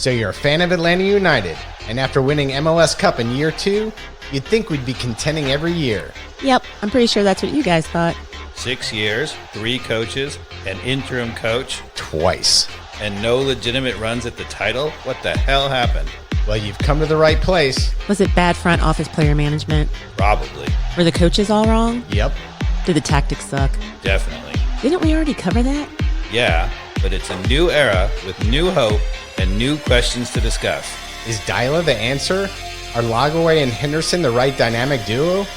So you're a fan of Atlanta United, and after winning MLS Cup in year 2, you'd think we'd be contending every year. Yep, I'm pretty sure that's what you guys thought. 6 years, 3 coaches, an interim coach, Twice. and no legitimate runs at the title? What the hell happened? Well, you've come to the right place. Was it bad front office player management? Probably. Were the coaches all wrong? Yep. Did the tactics suck? Definitely. Didn't we already cover that? Yeah, but it's a new era with new hope and new questions to discuss. Is Deila the answer? Are Lagerwey and Henderson the right dynamic duo?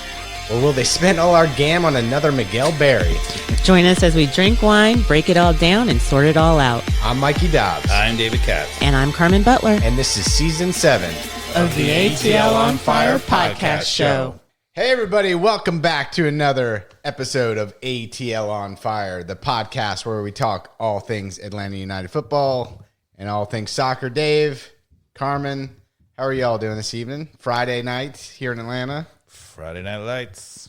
Or will they spend all our gam on another Miguel Berry? Join us as we drink wine, break it all down, and sort it all out. I'm Mikey Dobbs. I'm David Katz. And I'm Carmen Butler. And this is Season 7 of the ATL on Fire podcast show. Hey everybody, welcome back to another episode of ATL on Fire, the podcast where we talk all things Atlanta United football and all things soccer. Dave, Carmen, how are y'all doing this evening? Friday night here in Atlanta. Friday Night Lights.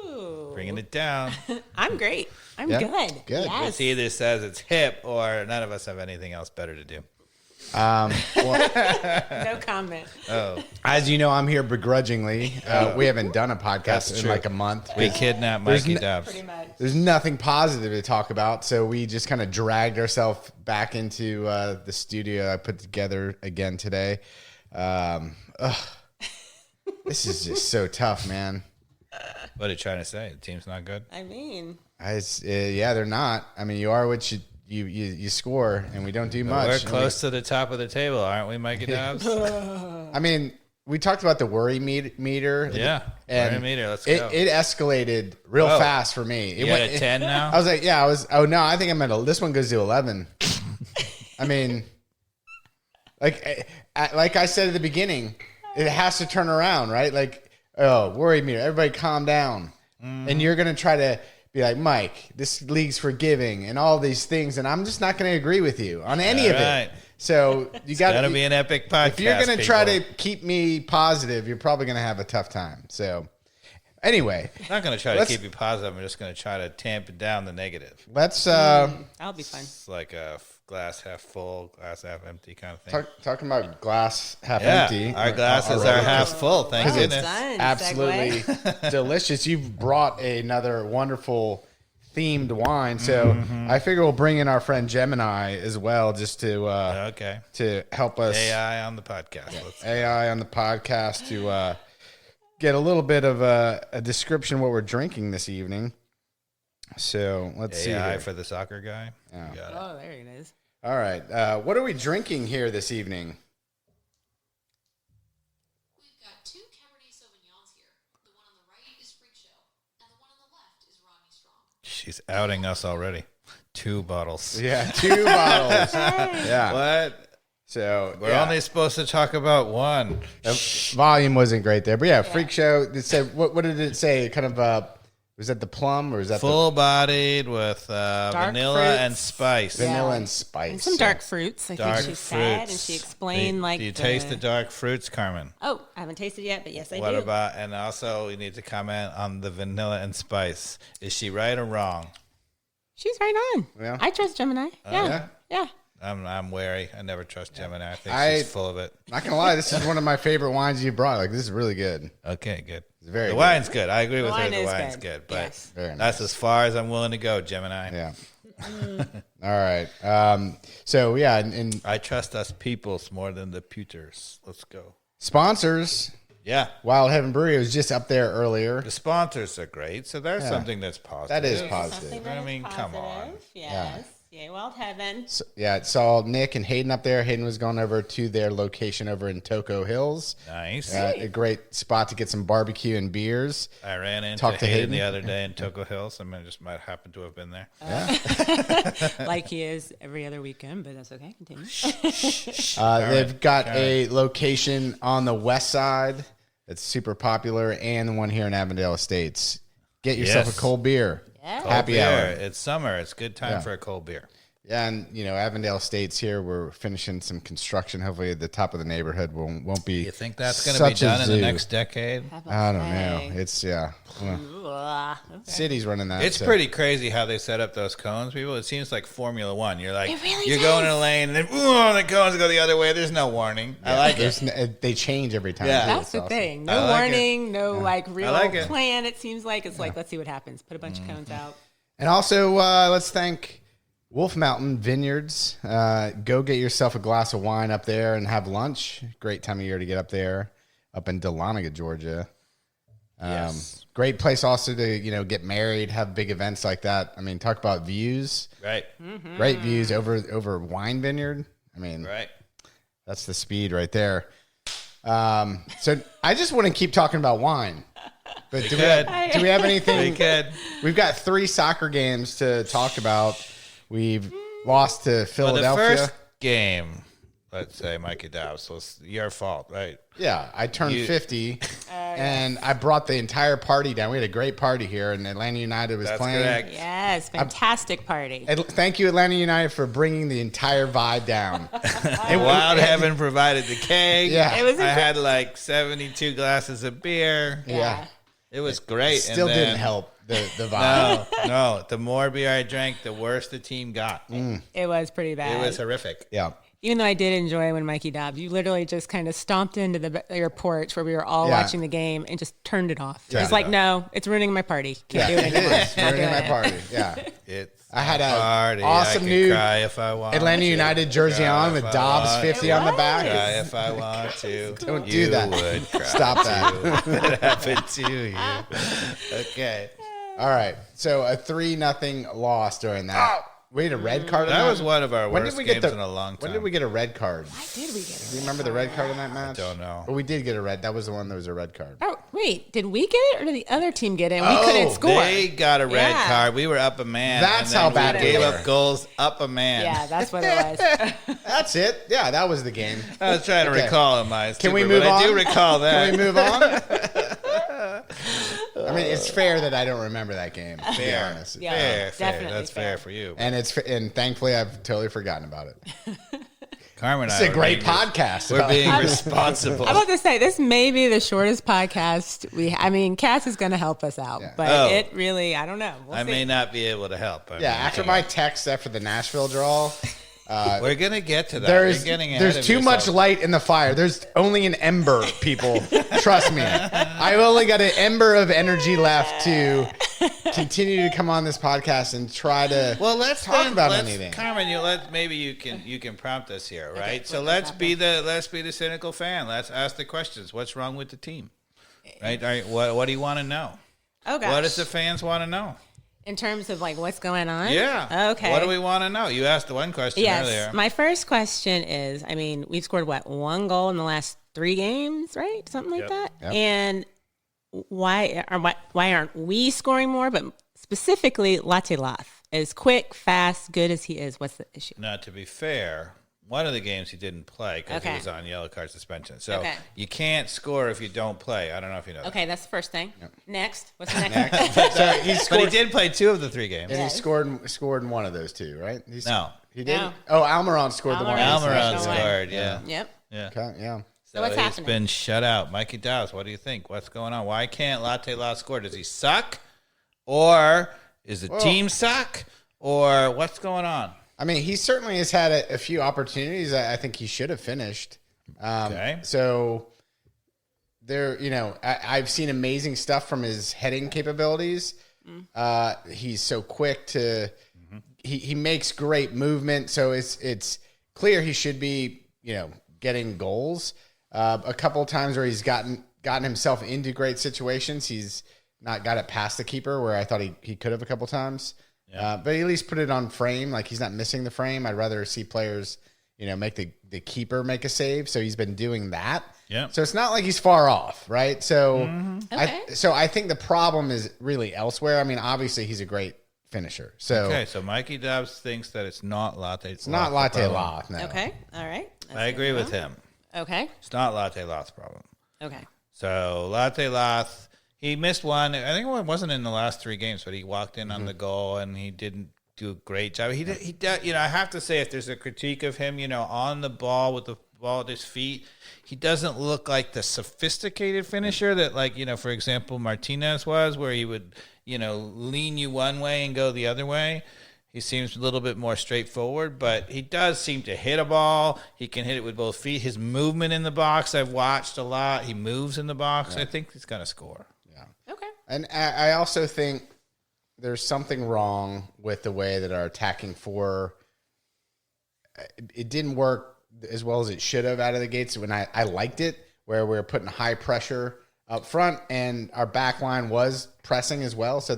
Ooh. Bringing it down. I'm great. I'm Yep. good. Good. Yes. It's either says it's hip or none of us have anything else better to do. No comment. Oh, As you know, I'm here begrudgingly. We haven't done a podcast That's in true. like a month. we kidnapped Mikey Dobbs. Pretty much. There's nothing positive to talk about, so we just kind of dragged ourselves back into the studio I put together again today. This is just so tough, man. What are you trying to say? The team's not good? I mean, Yeah, they're not. I mean, you are what you score, and we don't do much. We're close to the top of the table, aren't we, Mikey Dobbs? I mean, we talked about the worry meter. Yeah. And worry meter, let's go. It escalated real Whoa. fast for me. You at a 10 now? I was like, no, I think I'm at this one goes to 11. I mean, like I said at the beginning, it has to turn around, right? Like, worry meter, everybody calm down. And you're going to try to be like, Mike, this league's forgiving and all these things. And I'm just not going to agree with you on any of right. it. So you got Gotta be an epic podcast. if you're going to try to keep me positive, you're probably going to have a tough time. So anyway, I'm not going to try to keep you positive. I'm just going to try to tamp down the negative. let's that'll be fun. It's like a glass half full, glass half empty kind of thing. talking about glass half Yeah, empty. our glasses already. are half full. Thank Because it's goodness. Done. absolutely delicious. You've brought another wonderful themed wine, so I figure we'll bring in our friend Gemini as well, just to Okay. to help us AI on the podcast. AI on the podcast to get a little bit of a description of what we're drinking this evening. So let's see AI here. for the soccer guy. Yeah. You got it. Oh, there it is. All right, what are we drinking here this evening? We've got 2 Cabernet Sauvignons here. The one on the right is Freak Show, and the one on the left is Rodney Strong. She's outing us already. 2 bottles. Yeah, 2 bottles. Yeah. What? So We're only supposed to talk about one. volume wasn't great there, but yeah, Freak Show. It said what did it say? Kind of was that the plum or is that Full-bodied with vanilla fruits. and spice. the vanilla and spice? And some dark fruits. I Dark think she said, and fruits. she explained Do you taste the dark fruits, Carmen? Oh, I haven't tasted it yet, but yes, I What do. about, and also you need to comment on the vanilla and spice. Is she right or wrong? She's right on. Yeah. I trust Gemini. yeah? Yeah. I'm wary. I never trust Gemini. I think she's full of it. Not gonna lie, this is one of my favorite wines you brought. Like, this is really good. Okay, good. It's very the good. wine's good. I agree with her. wine The is wine's good. good, but Yes. Very that's nice. as far as I'm willing to go, Gemini. Yeah. All right. So yeah, and I trust us peoples more than the pewters. Let's go. sponsors. Yeah. Wild Heaven Brewery was just up there earlier. The sponsors are great, so there's something that's positive. That is positive. Something that I is mean, come on. positive. Yes. Yay, Wild Heaven. So, yeah, it saw Nick and Hayden up there. Hayden was going over to their location over in Toco Hills. Nice. A great spot to get some barbecue and beers. I ran into Talk to Hayden Hayden. the other day in Toco Hills. I mean, I just might happen to have been there. Like he is every other weekend, but that's okay. Continue. They've got a location on the west side that's super popular, and the one here in Avondale Estates. Get yourself Yes. a cold beer. Yeah. Happy Cold hour. beer. It's summer. It's good time for a cold beer. Yeah, and Avondale State's here. We're finishing some construction. Hopefully, at the top of the neighborhood won't be. You think that's going to be such a done in the zoo. next decade? I don't know. It's well, Okay. city's running that. It's so. pretty crazy how they set up those cones, people. It seems like Formula One. You're like, It really you're does. going in a lane, and then the cones go the other way. There's no warning. I like it. They change every time. Yeah. too. That's It's the awesome. thing. I No like warning, no real like it. plan. It seems like it's like let's see what happens. Put a bunch of cones out. And also, let's thank Wolf Mountain Vineyards. Go get yourself a glass of wine up there and have lunch. Great time of year to get up there, up in Dahlonega, Georgia. Yes. Great place also to get married, have big events like that. I mean, talk about views. Right. Great views over wine vineyard. I mean, Right. that's the speed right there. So I just want to keep talking about wine. But do we have anything? We could. We've got 3 soccer games to talk about. We've lost to Well, the Philadelphia. first game, let's say, Mikey Dobbs, was your fault, right? Yeah, I turned 50, and I brought the entire party down. We had a great party here, and Atlanta United was That's playing. correct. Yes, fantastic party. Thank you, Atlanta United, for bringing the entire vibe down. And Wild Heaven provided the keg. Yeah. It was I had like 72 glasses of beer. Yeah. It was great. Still and then, didn't help the vibe. No. The more beer I drank, the worse the team got. It was pretty bad. It was horrific. Yeah. Even though I did enjoy when Mikey Dobbs, you literally just kind of stomped into your porch where we were all Yeah. watching the game and just turned it off. Yeah. It's like, no, it's ruining my party. Can't do it It anymore. is. Not Ruining doing my it. party. Yeah. It's I had a a party. awesome I new can cry if I want Atlanta to. United jersey Cry on with if I Dobbs want 50 to. on the back. Cry if I want to. Don't do You that. would cry Stop that. It happened to you. Okay. All right. So a 3-0 loss during that. We had a red card. That in was one of our When worst did we get games the- in a long time. When did we get a red card? Why did we get it? Do you remember the red card in that match? don't know. But we did get a red. That was the one that was a red card. Oh, wait. Did we get it or did the other team get it? And we couldn't score. They got a red Yeah. card. We were up a man. That's and then how bad we we gave were. up goals up a man. Yeah, that's what it was. That's it. Yeah, that was the game. I was trying to Okay. recall in my Can we stupid, move but on? I do recall that. Can we move on? I mean, it's fair that I don't remember that game. To be Fair. honest. Yeah. Fair. Definitely That's fair. fair for you. And thankfully I've totally forgotten about it. Carmen and It's I a were great being- podcast. We're being responsible. I'm about to say this may be the shortest podcast I mean, Cass is going to help us out, Yeah. but Oh. it really, I don't know. We'll I see. may not be able to help. I Yeah, mean, after my text after the Nashville draw, we're gonna get to that. there's You're getting ahead there's of too much yourself. light in the fire. There's only an ember, people. Trust me. I've only got an ember of energy left to continue to come on this podcast and try to Let's talk then- about let's- anything. Carmen, maybe you can prompt us here, right? So what let's does be the cynical fan. Let's ask the questions. What's wrong with the team? Right? All right, what do you want to know? Oh, gosh. What does the fans want to know? In terms of like what's going on? Yeah. Okay. What do we want to know? You asked the one question Yes. earlier. My first question is, I mean, we've scored one goal in the last 3 games, right? Something like Yep. that. Yep. And why aren't we scoring more? But specifically, Latte Lath, as quick, fast, good as he is, what's the issue? Now, to be fair, one of the games he didn't play because he Okay. was on yellow card suspension. So Okay. you can't score if you don't play. I don't know if you know that. Okay, that's the first thing. Next, what's the next? So he But he scored, did play 2 of the 3 games. and he scored in one of those 2, right? No. He did. No. Oh, Almiron scored the one. Almiron Almiron scored. scored, yeah. Yep. Yeah. Okay, yeah. So what's he's happening? been shut out. Mikey Dowse, what do you think? What's going on? Why can't Latte La score? Does he suck? Or is the team suck? Or what's going on? I mean, he certainly has had a few opportunities. I think he should have finished. Okay. So there, I've seen amazing stuff from his heading capabilities. He's so quick to. He makes great movement. So it's clear he should be getting goals. A couple of times where he's gotten himself into great situations, he's not got it past the keeper where I thought he could have a couple times. But he at least put it on frame. Like he's not missing the frame. I'd rather see players, make the keeper make a save. So he's been doing that. Yeah. So it's not like he's far off, right? So Okay. I think the problem is really elsewhere. I mean, obviously he's a great finisher. So Okay, so Mikey Dobbs thinks that it's not Latte. it's not Latte Loth. No. Okay. All right. That's I good agree to with know. him. Okay. It's not Latte Loth's problem. Okay. So Latte Loth, he missed one. I think it wasn't in the last 3 games, but he walked in on the goal and he didn't do a great job. He does, I have to say, if there's a critique of him, on the ball with the ball at his feet, he doesn't look like the sophisticated finisher that, like, for example, Martinez was, where he would, lean you one way and go the other way. He seems a little bit more straightforward, but he does seem to hit a ball. He can hit it with both feet. His movement in the box, I've watched a lot. He moves in the box. Yeah. I think he's going to score. Yeah. Okay. And I also think there's something wrong with the way that our attacking four, it didn't work as well as it should have out of the gates when I liked it, where we were putting high pressure up front and our back line was pressing as well. So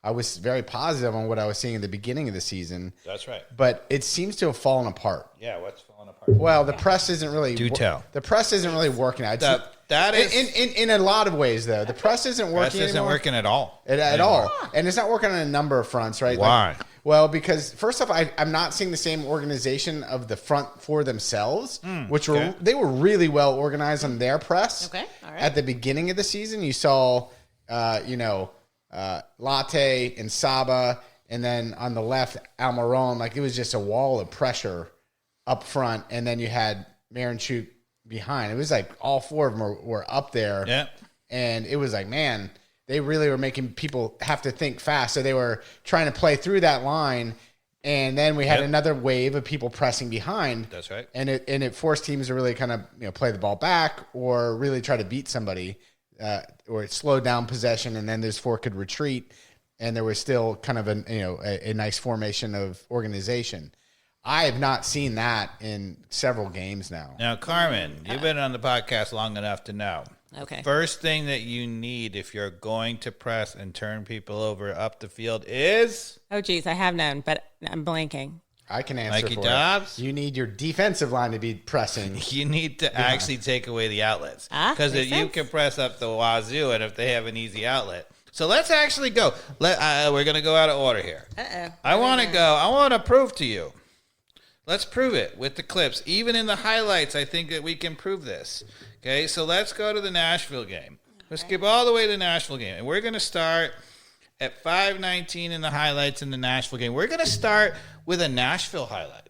I was very positive on what I was seeing at the beginning of the season. That's right. But it seems to have fallen apart. Yeah, what's fallen apart? Well, the press isn't really... Do tell. The press isn't really working out. That is... In a lot of ways, though. The press isn't working Press isn't working at all. At all. And it's not working on a number of fronts, right? Why? Well, because first off, I'm not seeing the same organization of the front four themselves, which they were really well organized on their press. Okay, all right. At the beginning of the season, you saw, Latte and Saba, and then on the left, Almiron. Like, it was just a wall of pressure up front, and then you had Marinchuk behind. It was like all four of them were up there. Yeah. And it was like, man, they really were making people have to think fast. So they were trying to play through that line. And then we had another wave of people pressing behind. That's right. And it forced teams to really kind of play the ball back or really try to beat somebody, or it slowed down possession. And then those four could retreat. And there was still kind of a nice formation of organization. I have not seen that in several games now. Now, Carmen, you've been on the podcast long enough to know. Okay. First thing that you need if you're going to press and turn people over up the field is... Oh, geez, I have none, but I'm blanking. I can answer Mikey for Dobbs? it. You need your defensive line to be pressing. You need to actually take away the outlets. Because if you can press up the wazoo and if they have an easy outlet. So let's actually go. We're going to go out of order here. Uh-oh. I want to prove to you. Let's prove it with the clips. Even in the highlights, I think that we can prove this. Okay, so let's go to the Nashville game. Let's skip all the way to the Nashville game. And we're going to start at 5:19 in the highlights in the Nashville game. We're going to start with a Nashville highlight.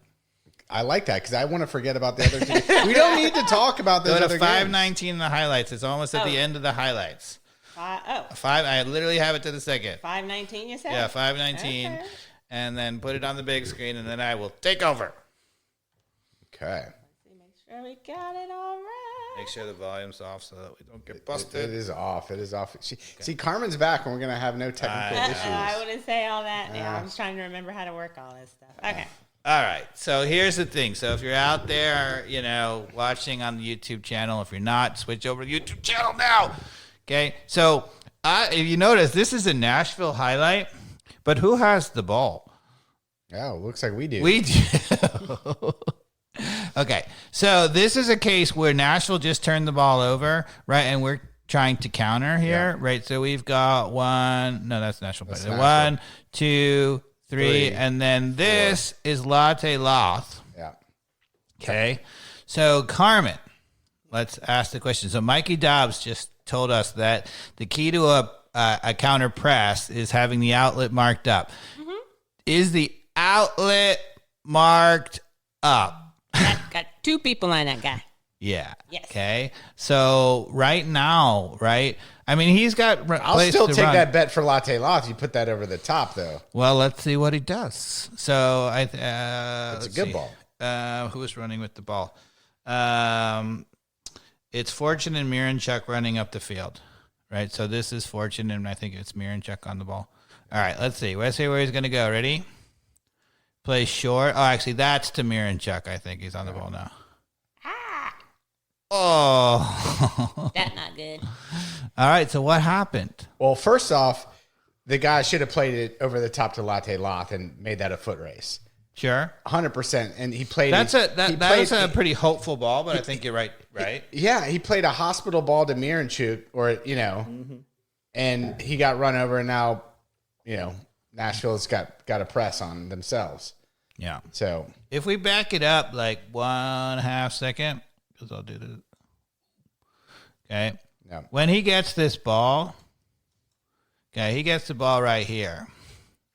I like that because I want to forget about the other two. We don't need to talk about those other Go to games. 5:19 in the highlights. It's almost at the end of the highlights. I literally have it to the second. 5:19, you said? Yeah, 5:19. Okay. And then put it on the big screen, and then I will take over. Okay. Make sure we got it all right. Make sure the volume's off so that we don't get busted. It is off. It is off. See, Carmen's back, and we're going to have no technical issues. I wouldn't say all that now. I'm just trying to remember how to work all this stuff. Okay. All right. So here's the thing. So if you're out there, watching on the YouTube channel, if you're not, switch over to the YouTube channel now. Okay. So if you notice, this is a Nashville highlight, but who has the ball? Oh, looks like we do. We do. Okay, so this is a case where Nashville just turned the ball over, right? And we're trying to counter here, right? So we've got one. No, that's Nashville. That's Nashville. 1, 2, 3, and then this is Latte Loth. Yeah. Okay, so Carmen, let's ask the question. So Mikey Dobbs just told us that the key to a counter press is having the outlet marked up. Mm-hmm. Is the outlet marked up? Got two people on that guy. Yeah. Yes. Okay. So right now, right? I mean, he's got. I'll still take that bet for Latte Loth. You put that over the top, though. Well, let's see what he does. So it's a good ball. Who is running with the ball? It's Fortune and Miranchuk running up the field, right? So this is Fortune, and I think it's Miranchuk on the ball. All right. Let's see. Let's see where he's going to go. Ready? Play short. Oh, actually, that's to Miranchuk. I think he's on the ball now. Oh. That's not good. All right, so what happened? Well, first off, the guy should have played it over the top to Latte Loth and made that a foot race. Sure. 100%. And he played that was a pretty hopeful ball, but I think you're right. Yeah, he played a hospital ball to Miranchuk, and he got run over, and now, Nashville's got a press on themselves. Yeah. So if we back it up like 1/2 second, because I'll do this. Okay. Yeah. When he gets this ball, he gets the ball right here,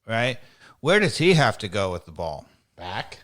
right? Where does he have to go with the ball? Back.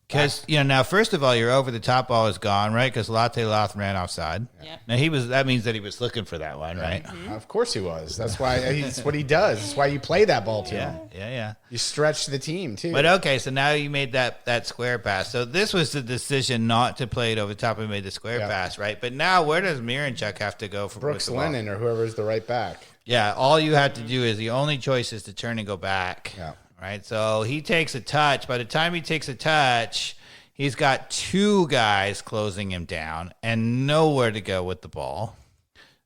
Because, now, first of all, your over-the-top ball is gone, right? Because Latte Loth ran offside. Yep. Now, that means that he was looking for that one, right? Of course he was. That's why that's what he does. That's why you play that ball to him. Yeah. You stretch the team, too. But, okay, so now you made that square pass. So this was the decision not to play it over the top and made the square pass, right? But now where does Miranchuk have to go for Brooks Lennon or whoever's the right back. Yeah, all you have to do is the only choice is to turn and go back. Yeah. Right? So he takes a touch. By the time he takes a touch, he's got two guys closing him down and nowhere to go with the ball.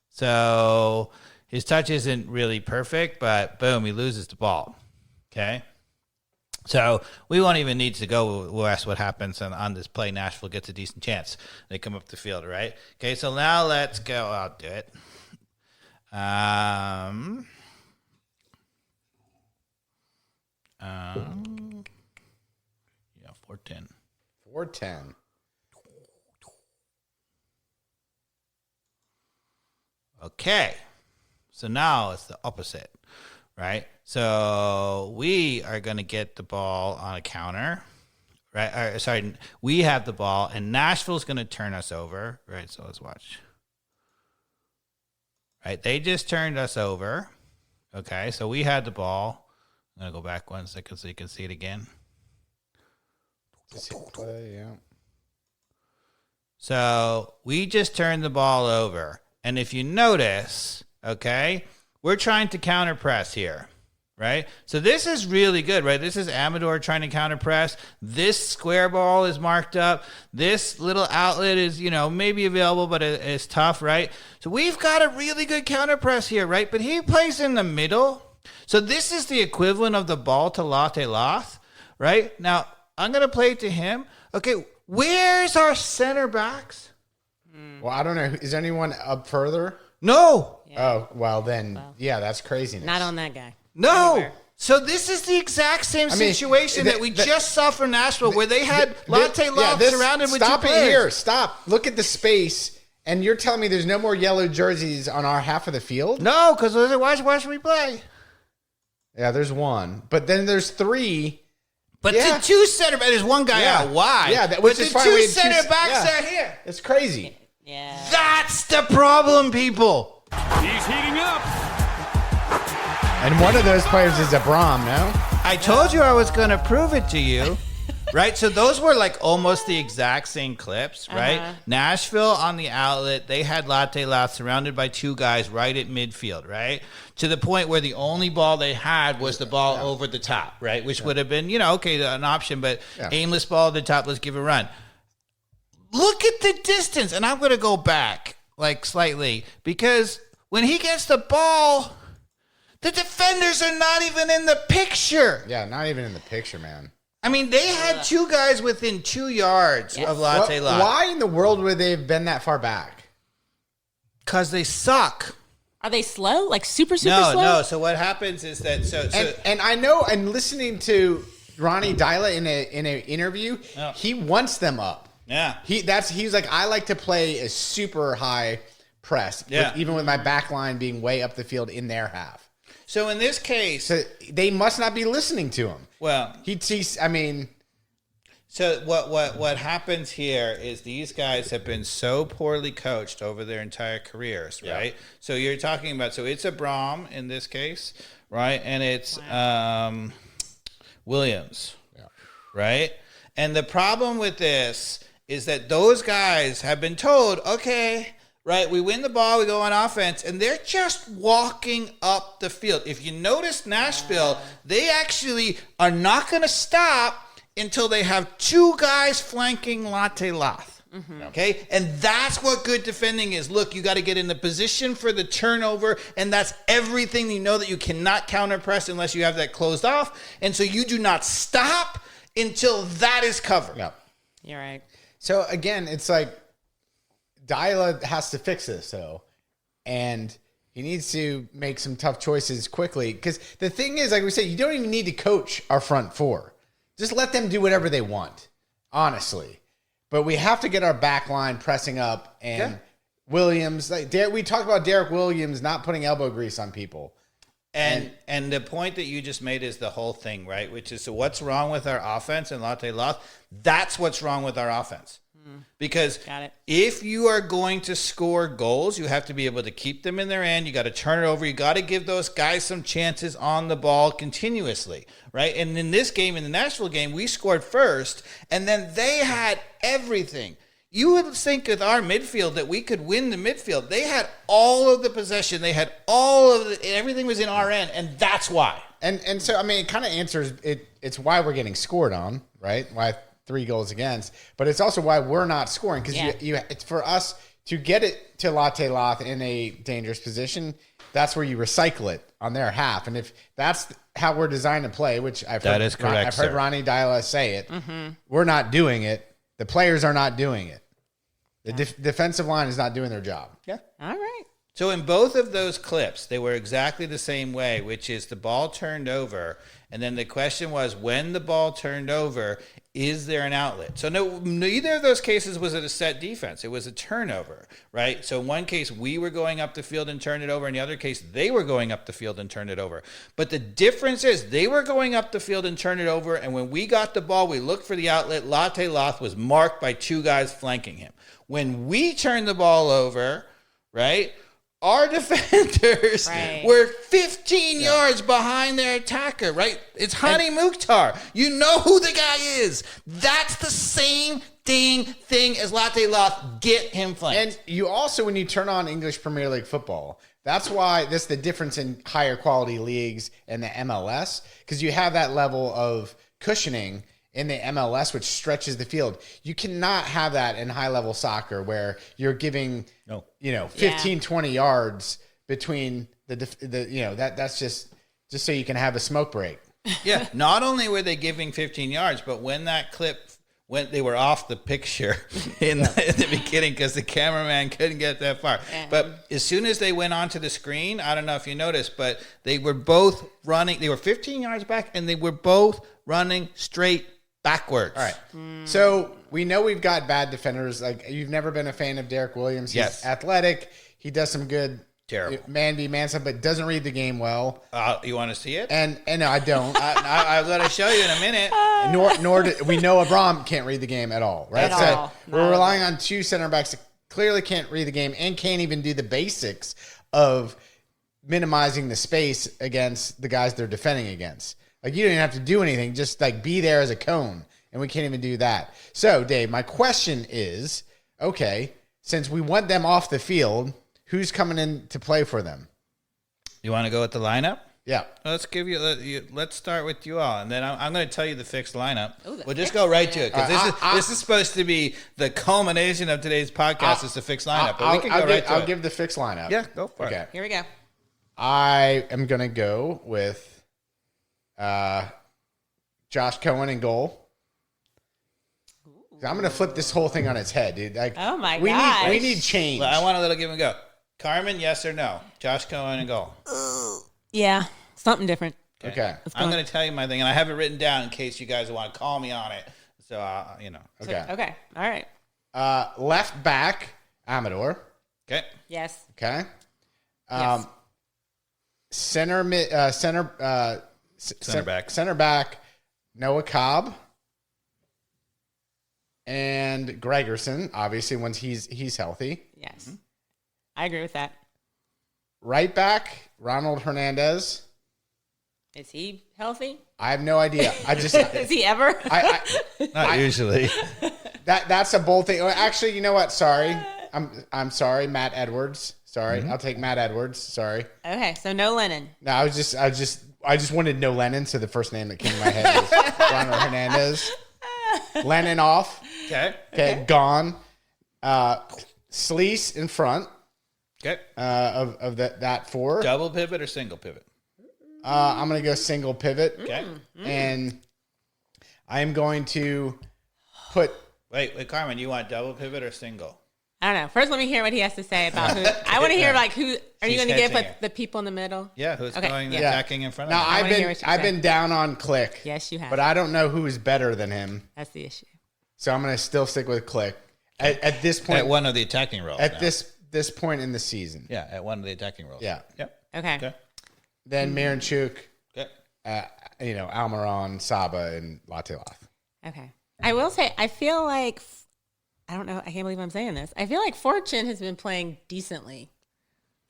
So his touch isn't really perfect, but boom, he loses the ball. Okay? So we won't even need to go west what happens on this play. Nashville gets a decent chance. They come up the field, right? Okay, so now let's go. I'll do it. Yeah, 410. 410. Okay. So now it's the opposite, right? So we are going to get the ball on a counter, right? Sorry, we have the ball, and Nashville's going to turn us over, right? So let's watch. Right, they just turned us over. Okay, so we had the ball. I'm going to go back 1 second so you can see it again. Yeah. So we just turned the ball over. And if you notice, okay, we're trying to counter press here, right? So this is really good, right? This is Amador trying to counter press. This square ball is marked up. This little outlet is, maybe available, but it's tough, right? So we've got a really good counter press here, right? But he plays in the middle. So this is the equivalent of the ball to Latte Loth, right? Now, I'm going to play it to him. Okay, where's our center backs? Well, I don't know. Is anyone up further? No. Yeah. Oh, well, then, yeah, that's craziness. Not on that guy. No. Anywhere. So this is the exact same situation that we just saw for Nashville, where they had Latte Loth surrounded with two players. Stop it here. Stop. Look at the space. And you're telling me there's no more yellow jerseys on our half of the field? No, because why should we play? Yeah, there's one. But then there's three. But the two center backs, there's one guy out wide. Yeah, but which the is fine. two We had center backs are here. It's crazy. Yeah. That's the problem, people. He's heating up. And one of those players is Abram, no? I told you I was going to prove it to you. Right? So those were like almost the exact same clips, right? Nashville on the outlet, they had Latte Loth surrounded by two guys right at midfield, right? To the point where the only ball they had was the ball over the top, right? Which would have been, an option, but aimless ball at the top, let's give it a run. Look at the distance. And I'm going to go back like slightly because when he gets the ball, the defenders are not even in the picture. Yeah, not even in the picture, man. I mean, they had two guys within 2 yards of Latte Loth. Why in the world would they have been that far back? Because they suck. Are they slow? Like super slow? No. So what happens is that And I know, and listening to Ronnie Deila in an interview, he wants them up. Yeah. He's like, I like to play a super high press, even with my back line being way up the field in their half. So in this case, So they must not be listening to him. well, so what happens here is these guys have been so poorly coached over their entire careers, right? So you're talking about, so it's Abram in this case, right? And it's Williams, right? And the problem with this is that those guys have been told, okay, right, we win the ball, we go on offense, and they're just walking up the field. If you notice Nashville, they actually are not going to stop until they have two guys flanking Latte Loth. Okay? And that's what good defending is. Look, you got to get in the position for the turnover, and that's everything you know that you cannot counter press unless you have that closed off. And so you do not stop until that is covered. Yeah. You're right. So again, it's like Deila has to fix this, though, and he needs to make some tough choices quickly. Because the thing is, like we said, you don't even need to coach our front four. Just let them do whatever they want, honestly. But we have to get our back line pressing up, and Williams. We talked about Derek Williams not putting elbow grease on people. And the point that you just made is the whole thing, right? Which is, so what's wrong with our offense and Latte Loth? That's what's wrong with our offense. Because Got it. if you are going to score goals, you have to be able to keep them in their end. You got to turn it over. You got to give those guys some chances on the ball continuously, right? And in this game, in the Nashville game, we scored first, and then they had everything. You would think with our midfield that we could win the midfield. They had all of the possession. They had all of the, everything was in our end, and that's why. And so, I mean, it kind of answers it. It's why we're getting scored on, right? Why 3 goals against, but it's also why we're not scoring, because it's for us to get it to Latte Loth in a dangerous position. That's where you recycle it on their half, and if that's how we're designed to play, which I've heard Ronnie Deila say it, we're not doing it. The players are not doing it. The defensive line is not doing their job. Yeah. All right. So in both of those clips, they were exactly the same way, which is the ball turned over. And then the question was, when the ball turned over, is there an outlet? So no, neither of those cases was it a set defense. It was a turnover, right? So in one case, we were going up the field and turned it over. In the other case, they were going up the field and turned it over. But the difference is they were going up the field and turned it over. And when we got the ball, we looked for the outlet. Latte Loth was marked by 2 guys flanking him. When we turned the ball over, right, our defenders were 15 yards behind their attacker, right? It's Hani Mukhtar. You know who the guy is. That's the same thing as Latte Loth. Get him flanked. And you also, when you turn on English Premier League football, that's why this is the difference in higher quality leagues and the MLS, because you have that level of cushioning in the MLS, which stretches the field. You cannot have that in high-level soccer where you're giving, 15, 20 yards between that's just so you can have a smoke break. Yeah, not only were they giving 15 yards, but when that clip went, they were off the picture in the beginning because the cameraman couldn't get that far. But as soon as they went onto the screen, I don't know if you noticed, but they were both running. They were 15 yards back, and they were both running straight backwards. All right. So we know we've got bad defenders. Like, you've never been a fan of Derek Williams. He's athletic. He does some good man stuff, but doesn't read the game well. You want to see it? And no, I don't. I'm going to show you in a minute. Nor do we know Abram can't read the game at all, right? We're relying on 2 center backs that clearly can't read the game and can't even do the basics of minimizing the space against the guys they're defending against. Like, you don't even have to do anything. Just, like, be there as a cone. And we can't even do that. So, Dave, my question is, okay, since we want them off the field, who's coming in to play for them? You want to go with the lineup? Yeah. Let's start with you all. And then I'm going to tell you the fixed lineup. We'll just go right to it. Because this is supposed to be the culmination of today's podcast is the fixed lineup. But we can go right to it. I'll give the fixed lineup. Yeah, go for it. Here we go. I am going to go with Josh Cohen in goal. I'm going to flip this whole thing on its head, dude. Like, oh my god, we need change. Well, I want a little give and go. Carmen, yes or no? Josh Cohen in goal. Yeah, something different. Okay. I'm going to tell you my thing, and I have it written down in case you guys want to call me on it. So, Okay. Okay. All right. Left back, Amador. Okay. Yes. Okay. Yes. Center back, Noah Cobb. And Gregerson, obviously, once he's healthy. Yes. I agree with that. Right back, Ronald Hernandez. Is he healthy? I have no idea. I just Is he ever? Not usually. That's a bold thing. Actually, you know what? Sorry. I'm sorry, Matt Edwards. Sorry. I'll take Matt Edwards. Sorry. Okay, so no Lennon. No, I just wanted no Lennon, so the first name that came to my head was Ronald Hernandez. Lennon off. Okay. Gone. Sleece in front. Okay. Of that 4. Double pivot or single pivot? I'm going to go single pivot. Okay. And I am going to put. Wait, Carmen, you want double pivot or single? I don't know. First, let me hear what he has to say about who. I want to hear who. Are you going to give the people in the middle? Yeah, who's attacking in front of him? Now, I've been down on Click. Yes, you have. But I don't know who is better than him. That's the issue. So I'm going to still stick with Click at this point. At one of the attacking roles. At this point in the season. Yeah, at one of the attacking roles. Yeah. Yep. Okay. then Miranchuk, Okay. Almiron, Saba, and Latte Loth. Okay. I will say, I feel like, I don't know, I can't believe I'm saying this. I feel like Fortune has been playing decently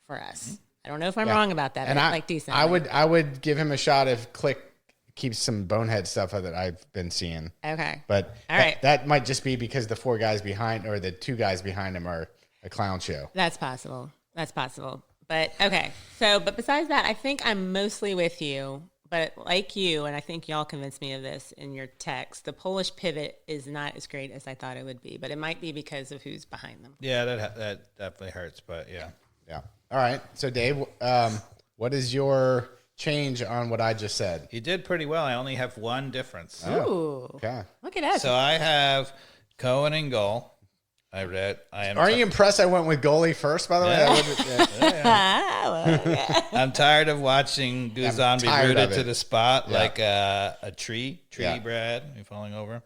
for us. I don't know if I'm wrong about that, And but like decently. I would give him a shot if Click keeps some bonehead stuff that I've been seeing. Okay. But All right. that might just be because the 4 guys behind, or the 2 guys behind him, are a clown show. That's possible. But okay. But besides that, I think I'm mostly with you. But like you, and I think y'all convinced me of this in your text, the Polish pivot is not as great as I thought it would be. But it might be because of who's behind them. Yeah, that definitely hurts, but yeah. Yeah. All right. So, Dave, what is your change on what I just said? He did pretty well. I only have one difference. Ooh. Okay. Look at us. So I have Cohen in goal. I am. Are you impressed I went with goalie first, by the way? I'm tired of watching Guzan be tired rooted of it. to the spot Yeah. like a tree. Yeah. Brad, you falling over?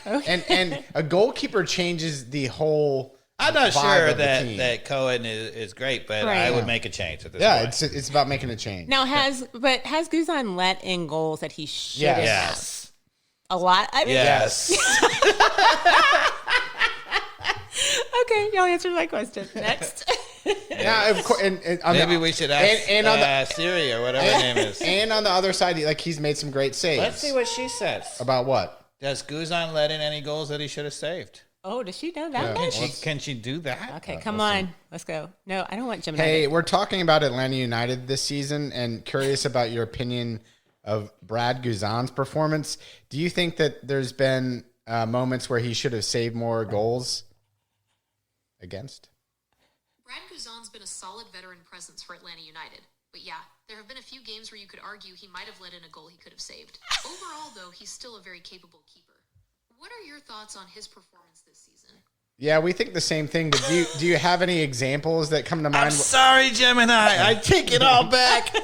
And a goalkeeper changes the whole. I'm not vibe sure of the team. that Cohen is great, but Right. I Yeah. would make a change at this Yeah, point. it's about making a change. Now has Guzan let in goals that he should have? Yes. A lot. I mean, Yes. Okay, y'all answered my question. Next. Yeah, of course. And on Maybe the, we should ask and on the Siri or whatever her name is. and on the other side, like he's made some great saves. Let's see what she says. About what? Does Guzan let in any goals that he should have saved? Oh, does she know that Yeah. much? Can she do that? Okay, come on. Let's go. No, I don't want Gemini. Hey, we're talking about Atlanta United this season, and curious about your opinion of Brad Guzan's performance. Do you think that there's been moments where he should have saved more goals against? Brad Guzan's been a solid veteran presence for Atlanta United. But yeah, there have been a few games where you could argue he might have let in a goal he could have saved. Overall, though, he's still a very capable keeper. What are your thoughts on his performance this season? Yeah, we think the same thing. But do you have any examples that come to mind? I'm sorry, Gemini. I take it all back.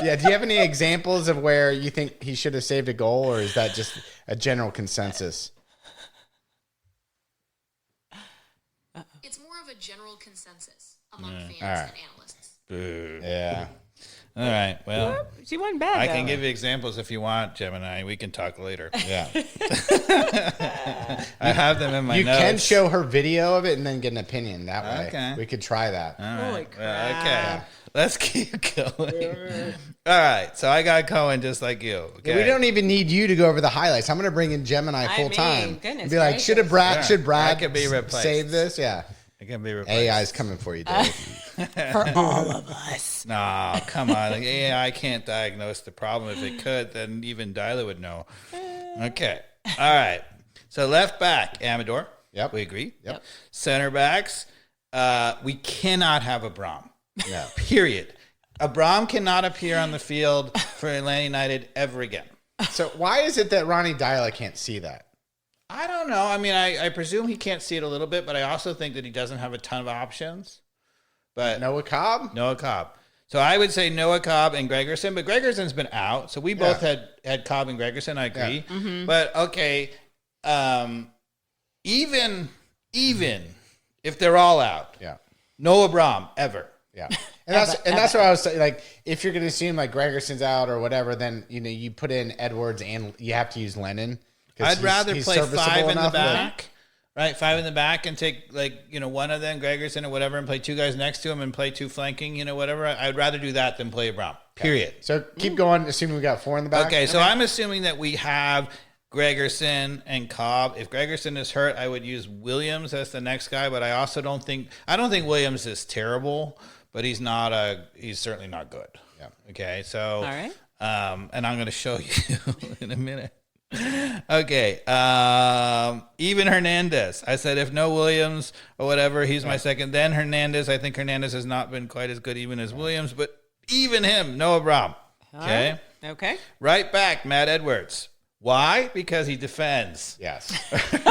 Yeah, do you have any examples of where you think he should have saved a goal, or is that just a general consensus? It's more of a general consensus among fans All right. and analysts. Boo. Yeah. All right. Well, She wasn't bad. I though. can give you examples if you want, Gemini. We can talk later. Yeah. I have them in my You notes. can show her video of it and then get an opinion that way. Okay. We could try that. All right. Holy Well, crap. okay. Let's keep going. All right. So I got Cohen just like you. Okay. We don't even need you to go over the highlights. I'm going to bring in Gemini I full mean, time. goodness And be like, gracious. should Brad I could be replaced. save this? Yeah. It can be replaced. AI's coming for you, Dave. For all of us. No, come on. Like, AI can't diagnose the problem. If it could, then even Deila would know. Okay. All right. So left back, Amador. Yep. We agree. Yep. Center backs, we cannot have Abram. No. Period. Abram cannot appear on the field for Atlanta United ever again. So why is it that Ronnie Deila can't see that? I don't know. I mean, I presume he can't see it a little bit, but I also think that he doesn't have a ton of options. But Noah Cobb? Noah Cobb. So I would say Noah Cobb and Gregerson, but Gregerson's been out. So we both had Cobb and Gregerson. I agree. Mm-hmm. But okay, even if they're all out, Yeah. no Abram ever. Yeah. And that's what I was saying. Like, if you're going to assume like Gregerson's out or whatever, then, you put in Edwards and you have to use Lennon. I'd rather play serviceable 5 in the enough, but- back, right? 5 in the back and take one of them, Gregerson or whatever, and play 2 guys next to him and play 2 flanking, whatever. I'd rather do that than play Abram. Period. So keep going, assuming we got 4 in the back. Okay, so I'm assuming that we have Gregerson and Cobb. If Gregerson is hurt, I would use Williams as the next guy, but I also don't think Williams is terrible, but he's certainly not good. Yeah. Okay, so All right. and I'm going to show you in a minute. Okay, even Hernandez. I said if no Williams or whatever, he's my second. Then Hernandez. I think Hernandez has not been quite as good even as Williams, but even him, no Abram. Okay, Okay. right back, Matt Edwards. Why? Because he defends. Yes.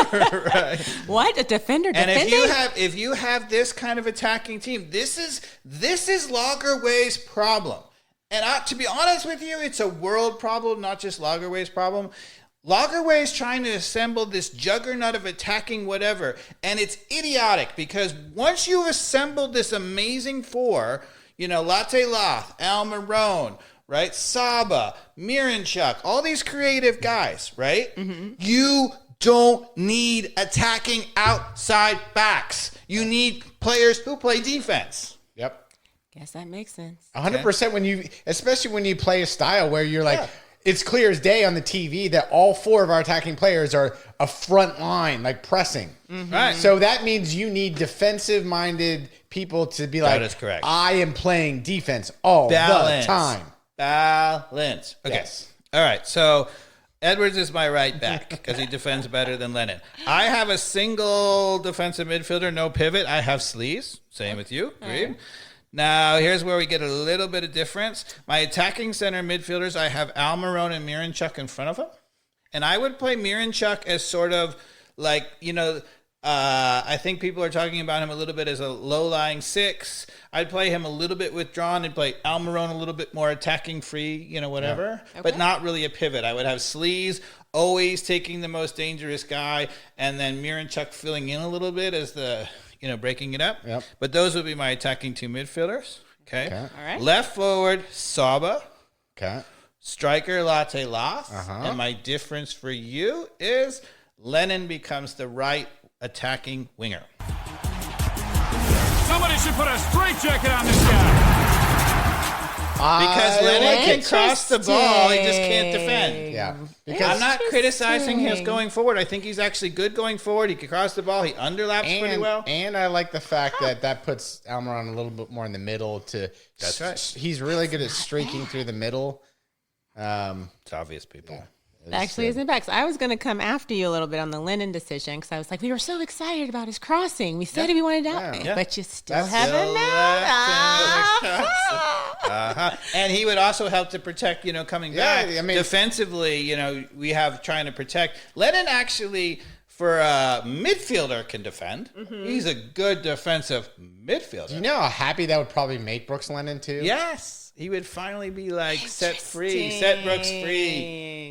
Right. What? A defender And defending? if you have this kind of attacking team, this is Lagerwey's problem. And to be honest with you, it's a world problem, not just Lagerwey's problem. Lagerwey is trying to assemble this juggernaut of attacking whatever, and it's idiotic because once you've assembled this amazing 4, Latte Loth, Al Marone, right? Saba, Miranchuk, all these creative guys, right? Mm-hmm. You don't need attacking outside backs. You need players who play defense. Yep. Guess that makes sense. 100% especially when you play a style where you're like, it's clear as day on the TV that all 4 of our attacking players are a front line, like pressing. Mm-hmm. Right. So that means you need defensive-minded people to be like, that is correct. I am playing defense all the time. Balance. Okay. Yes. All right. So Edwards is my right back because he defends better than Lennon. I have a single defensive midfielder, no pivot. I have Sleaze. Same with you. Agreed. Now, here's where we get a little bit of difference. My attacking center midfielders, I have Al Marone and Miranchuk in front of him. And I would play Miranchuk as sort of like, I think people are talking about him a little bit as a low-lying 6. I'd play him a little bit withdrawn and play Al Marone a little bit more attacking free, whatever. Yeah. But not really a pivot. I would have Sleaze always taking the most dangerous guy, and then Miranchuk filling in a little bit as the, breaking it up. Yep. But those would be my attacking 2 midfielders. Okay. All right. Left forward, Saba. Okay. Striker, Latte Loth. Uh-huh. And my difference for you is Lennon becomes the right attacking winger. Somebody should put a straitjacket on this guy. Because Lennon can cross the ball, he just can't defend. Yeah. Because I'm not criticizing his going forward. I think he's actually good going forward. He can cross the ball. He underlaps pretty well. And I like the fact that puts Almiron a little bit more in the middle. That's right. He's really good at streaking through the middle. It's obvious, people. Yeah. It actually isn't back. So I was going to come after you a little bit on the Lennon decision because I was like, we were so excited about his crossing. We said we wanted out, but you still haven't now. And he would also help to protect, coming back. I mean, defensively, we have trying to protect. Lennon actually, for a midfielder, can defend. Mm-hmm. He's a good defensive midfielder. Do you know how happy that would probably make Brooks Lennon too? Yes. He would finally be like set Brooks free.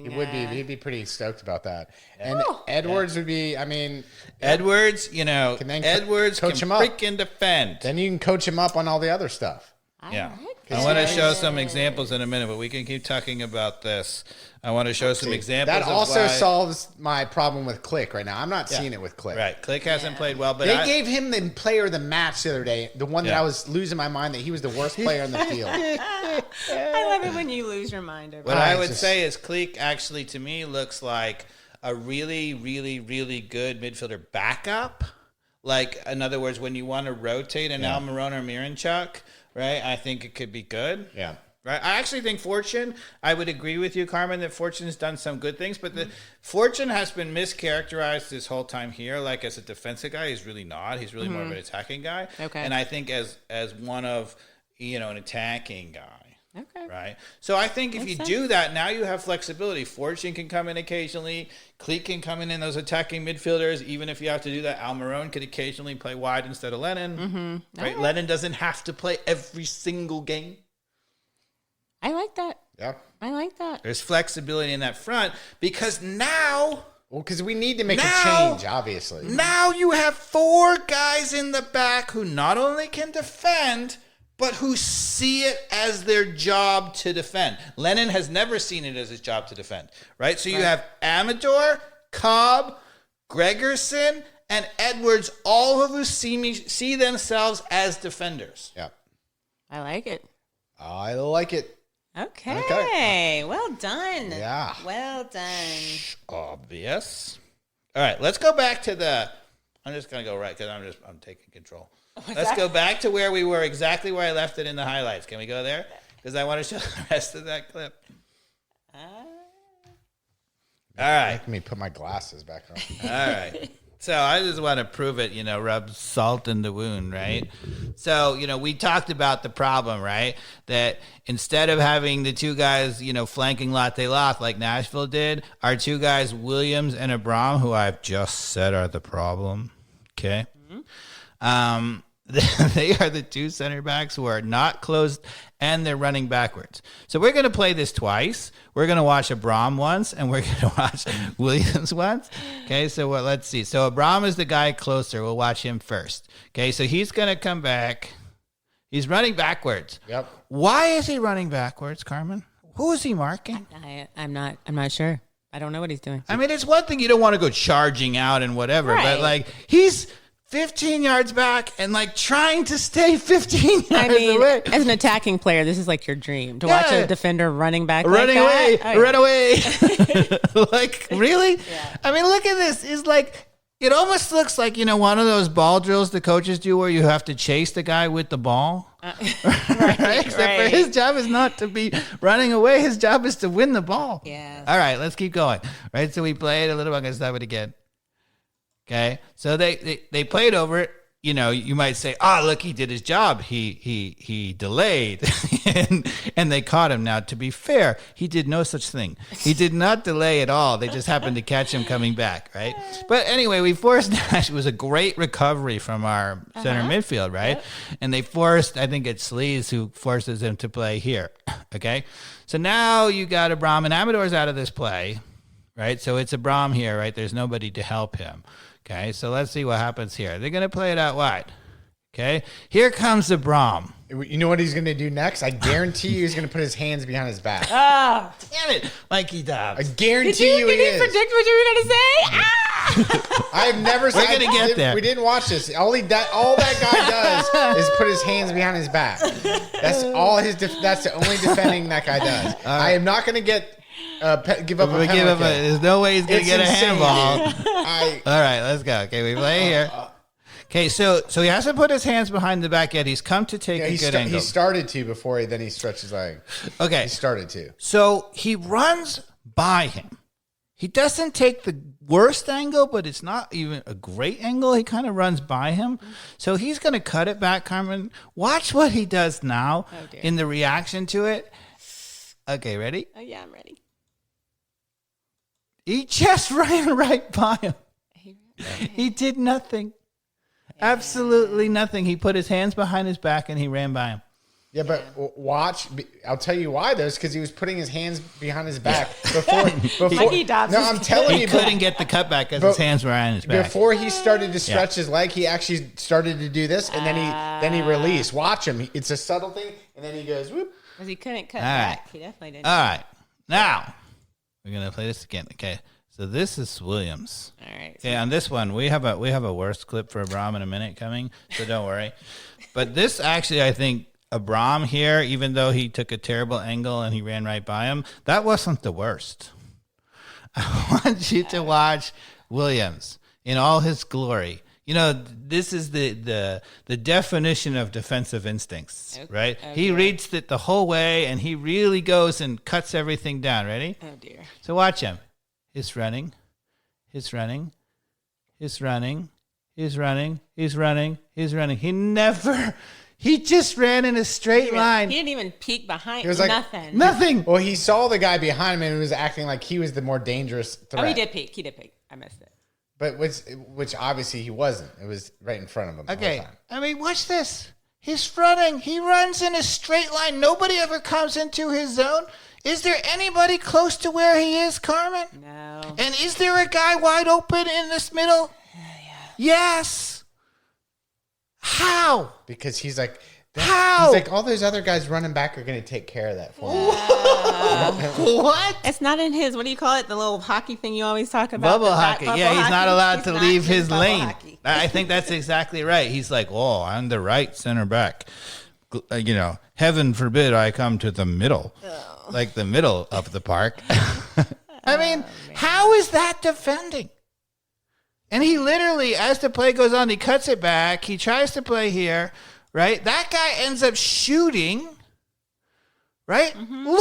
He would be. He'd be pretty stoked about that. And Edwards would be. I mean, Edwards. Edwards coach can him up. freaking defend. Then you can coach him up on all the other stuff. I want to show some examples in a minute, but we can keep talking about this. I want to show some examples. That also solves my problem with Click right now. I'm not seeing it with Click. Right, Click hasn't played well, but they gave him the player of the match the other day. The one that I was losing my mind that he was the worst player on the field. I love it when you lose your mind over what I would say is Click actually to me looks like a really, really, really good midfielder backup. Like, in other words, when you want to rotate an Al Marone or Miranchuk, right? I think it could be good. Yeah. Right. I actually think Fortune, I would agree with you, Carmen, that Fortune's done some good things, but the Fortune has been mischaracterized this whole time here. Like as a defensive guy, he's really not. He's really more of an attacking guy. Okay. And I think as one of, an attacking guy. Okay. Right. So I think if you do that, now you have flexibility. Fortune can come in occasionally. Cleek can come in those attacking midfielders. Even if you have to do that, Al Marone could occasionally play wide instead of Lennon. Mm-hmm. Right. Okay. Lennon doesn't have to play every single game. I like that. Yeah. I like that. There's flexibility in that front because now... Well, because we need to make a change, obviously. Now you have 4 guys in the back who not only can defend, but who see it as their job to defend. Lennon has never seen it as his job to defend, right? So you have Amador, Cobb, Gregerson, and Edwards, all of who see themselves as defenders. Yeah. I like it. I like it. Okay. Well done. Yeah. Well done. Obvious. All right, let's go back to I'm just going to go right because I'm taking control. Let's go back to where we were, exactly where I left it in the highlights. Can we go there? Because I want to show the rest of that clip. All right. Make me put my glasses back on. All right. So I just want to prove it, rub salt in the wound, right? So, we talked about the problem, right? That instead of having the 2 guys, flanking Latte Loth like Nashville did, our 2 guys, Williams and Abram, who I've just said are the problem, okay? Mm-hmm. They are the 2 center backs who are not closed and they're running backwards. So we're going to play this twice. We're going to watch Abram once and we're going to watch Williams once. Okay, so let's see. So Abram is the guy closer. We'll watch him first. Okay, so he's going to come back He's running backwards. Yep. Why is he running backwards, Carmen? Who is he marking? I'm not sure. I don't know what he's doing. I mean, it's one thing you don't want to go charging out and whatever, Right. but like he's 15 yards back and like trying to stay 15 yards away. As an attacking player, this is like your dream to watch a defender running back, Running away, run away. Oh, Like, really? Yeah. I mean, look at this. It's like, it almost looks like, one of those ball drills the coaches do where you have to chase the guy with the ball. Right? Except for his job is not to be running away. His job is to win the ball. Yeah. All right, let's keep going. Right, so we played a little bit. I'm going to stop it again. Okay, so they played over it. You might say, look, he did his job. He delayed, and they caught him. Now, to be fair, he did no such thing. He did not delay at all. They just happened to catch him coming back, right? But anyway, we forced Nash. It was a great recovery from our center midfield, right? Yep. And they forced, I think it's Sleaze who forces him to play here, okay? So now you got Abram, and Amador's out of this play, right? So it's Abram here, right? There's nobody to help him. Okay, so let's see what happens here. They're going to play it out wide. Okay, here comes Abram. You know what he's going to do next? I guarantee you he's going to put his hands behind his back. Oh, damn it, Mikey Dobbs. I guarantee you he is. Did you predict what you were going to say? I've never seen. We're going to get there. We didn't watch this. All that guy does is put his hands behind his back. That's all that's the only defending that guy does. I am not going to give up a penalty. There's no way he's going to get insane, a handball. All right, let's go. Okay, we play here. Okay, so he hasn't put his hands behind the back yet. He's come to take a good angle. He started to before then he stretched his leg. Okay. He started to. So he runs by him. He doesn't take the worst angle, but it's not even a great angle. He kind of runs by him. So he's going to cut it back, Carmen. Watch what he does now in the reaction to it. Okay, ready? Oh, yeah, I'm ready. He just ran right by him. He did nothing. Absolutely nothing. He put his hands behind his back and he ran by him. Yeah, but watch. I'll tell you why, though. It's because he was putting his hands behind his back before Mikey Dobbs. No, I'm telling you. He couldn't get the cutback because his hands were behind his back. Before he started to stretch his leg, he actually started to do this, and then he released. Watch him. It's a subtle thing, and then he goes, whoop. Because he couldn't cut back. He definitely didn't. All right. Now, we're going to play this again. Okay. So this is Williams. All right. Okay, on this one, we have a worse clip for Abram in a minute coming, so don't worry. But this actually, I think, Abram here, even though he took a terrible angle and he ran right by him, that wasn't the worst. I want you to watch Williams in all his glory. This is the definition of defensive instincts, right? Okay. He reads it the whole way, and he really goes and cuts everything down. Ready? Oh, dear. So watch him. He's running. He's running. He's running. He's running. He's running. He's running. He just ran in a straight line. He didn't even peek behind. He was like, nothing. Well, he saw the guy behind him and he was acting like he was the more dangerous threat. Oh, he did peek. I missed it. But which obviously he wasn't. It was right in front of him. Okay. I mean, watch this. He's running. He runs in a straight line. Nobody ever comes into his zone. Is there anybody close to where he is, Carmen? No. And is there a guy wide open in this middle? Yeah. Yes. How? Because he's like, how? He's like, all those other guys running back are going to take care of that for me. What? It's not in his, what do you call it? The little hockey thing you always talk about? Bubble hockey. Yeah, he's not allowed to leave his lane. Hockey. I think that's exactly right. He's like, I'm the right center back. Heaven forbid I come to the middle. Like the middle of the park. I mean, how is that defending? And he literally, as the play goes on, he cuts it back. He tries to play here, right? That guy ends up shooting, right? Mm-hmm.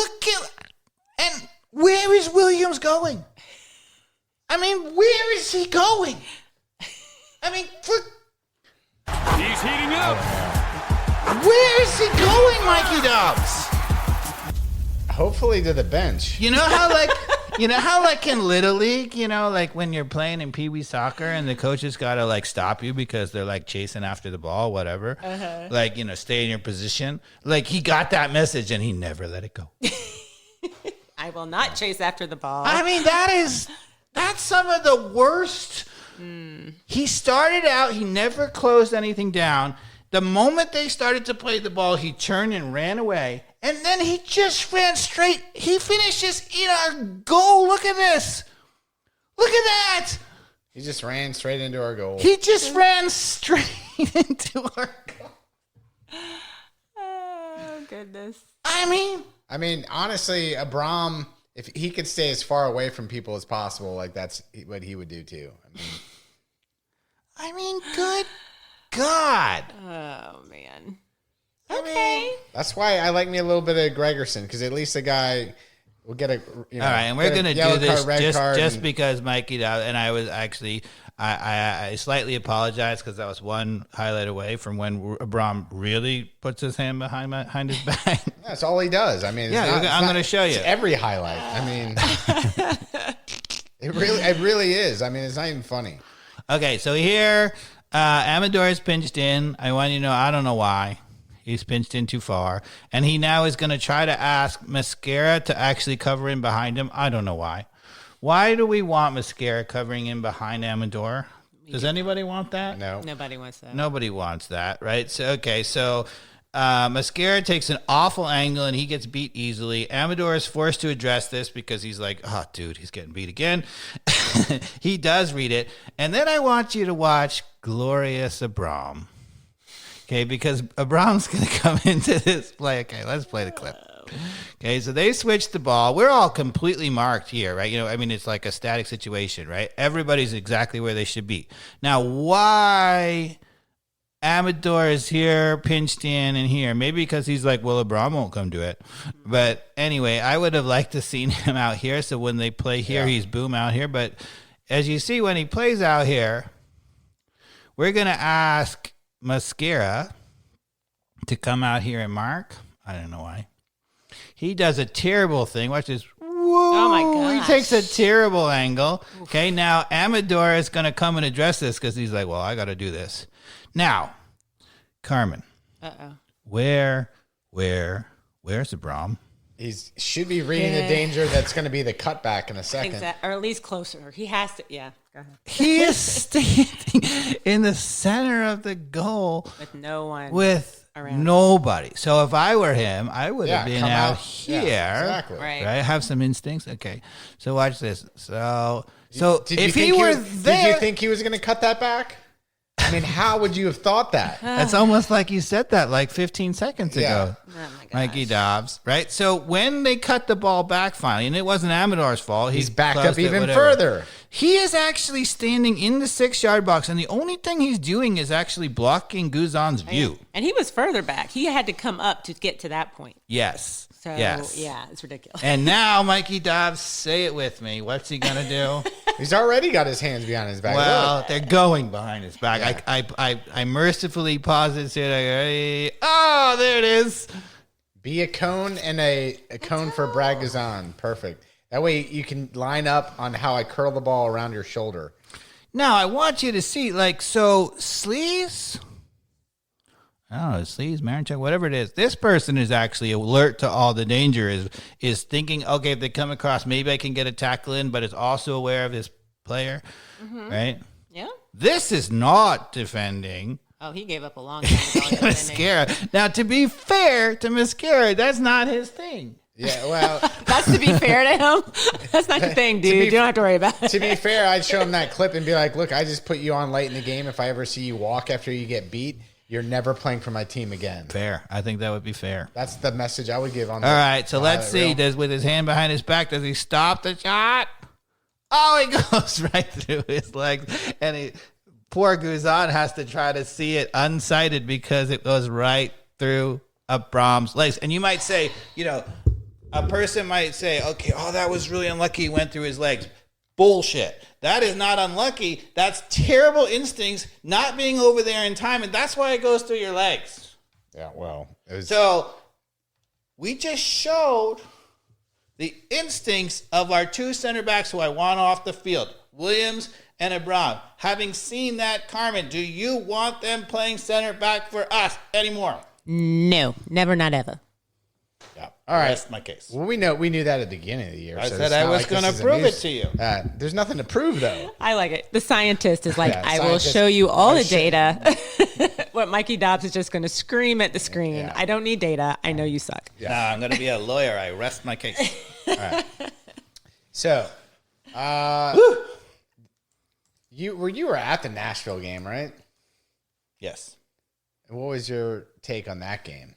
And where is Williams going? I mean, where is he going? I mean, he's heating up. Where is he going, Mikey Dobbs? Hopefully to the bench. You know how in Little League, like when you're playing in Pee Wee soccer and the coaches got to stop you because they're chasing after the ball, whatever. Uh-huh. Stay in your position. He got that message and he never let it go. I will not chase after the ball. I mean, that's some of the worst. He started out, he never closed anything down. The moment they started to play the ball, he turned and ran away. And then he just ran straight. He finishes in our goal. Look at this. Look at that. He just ran straight into our goal. He just ran straight into our goal. Oh, goodness. I mean, honestly, Abram, if he could stay as far away from people as possible, like that's what he would do too. I mean, good God. Oh, man. Okay. That's why I like me a little bit of Gregerson, because at least the guy will get a. All right, and we're going to do this just because Mikey and I was actually, I slightly apologize because that was one highlight away from when Abram really puts his hand behind his back. That's all he does. I mean, I'm going to show you. It's every highlight. I mean, it really is. I mean, it's not even funny. Okay, so here, Amador is pinched in. I want you to know, I don't know why. He's pinched in too far. And he now is going to try to ask Mascara to actually cover in behind him. I don't know why. Why do we want Mascara covering in behind Amador? Does anybody want that? No. Nobody wants that. Nobody wants that, right? So Mascara takes an awful angle and he gets beat easily. Amador is forced to address this because he's like, oh, dude, he's getting beat again. He does read it. And then I want you to watch Glorious Abram. Okay, because Abram's going to come into this play. Okay, let's play the clip. Okay, so they switched the ball. We're all completely marked here, right? It's like a static situation, right? Everybody's exactly where they should be. Now, why Amador is here, pinched in, and here? Maybe because he's like, well, Abram won't come do it. But anyway, I would have liked to seen him out here. So when they play here, he's boom out here. But as you see, when he plays out here, we're going to ask Mascara to come out here and mark. I don't know why. He does a terrible thing. Watch this. Whoa, oh my gosh. He takes a terrible angle. Okay, now Amador is going to come and address this because he's like, well, I got to do this. Now, Carmen. Where's Abram? He should be reading the danger that's going to be the cutback in a second. Exactly. Or at least closer. He has to. Yeah. Go ahead. He is standing in the center of the goal with no one. With around. Nobody. So if I were him, I would have been out here. Yeah, exactly. Right. Have some instincts. Okay. So watch this. So if he were there. Did you think he was going to cut that back? I mean, how would you have thought that? It's almost like you said that like 15 seconds ago. Oh my gosh. Mikey Dobbs, right? So when they cut the ball back finally, and it wasn't Amador's fault. He's backed up even further. He is actually standing in the 6-yard box, and the only thing he's doing is actually blocking Guzan's view. And he was further back. He had to come up to get to that point. Yes. So, yes. Yeah, it's ridiculous. And now, Mikey Dobbs, say it with me. What's he going to do? He's already got his hands behind his back. Well, they're going behind his back. Yeah. I mercifully pause it. Oh, there it is. Be a cone and a cone for Brad Guzan. Perfect. That way you can line up on how I curl the ball around your shoulder. Now, I want you to see, Sleaze? I don't know, Sleaze, Marinchuk, whatever it is. This person is actually alert to all the danger, is thinking, okay, if they come across, maybe I can get a tackle in, but is also aware of this player, right? Yeah. This is not defending. Oh, he gave up a long time ago. Mascara. Now, to be fair to Mascara, that's not his thing. Yeah, well. That's to be fair to him. That's not your thing, dude. You don't have to worry about it. To be fair, I'd show him that clip and be like, look, I just put you on late in the game. If I ever see you walk after you get beat, you're never playing for my team again. Fair. I think that would be fair. That's the message I would give on. All right, so let's see. With his hand behind his back, does he stop the shot? Oh, he goes right through his legs, and poor Guzan has to try to see it unsighted because it goes right through Abram's legs. And you might say, a person might say, okay, that was really unlucky. He went through his legs. Bullshit. That is not unlucky. That's terrible instincts, not being over there in time, and that's why it goes through your legs. Yeah, well. So we just showed the instincts of our two center backs who I want off the field, Williams and Abram. Having seen that, Carmen, do you want them playing center back for us anymore? No, never, not ever. Yeah. All right. That's my case. Well, we knew that at the beginning of the year. I so said it's I not was like going this to is a prove it news- to you. There's nothing to prove, though. I like it. The scientist is like, Yeah, I will scientist- show you all the I should- data. What Mikey Dobbs is just going to scream at the screen. Yeah. I don't need data. I know you suck. No, I'm going to be a lawyer. I rest my case. So, you were at the Nashville game, right? Yes. What was your take on that game?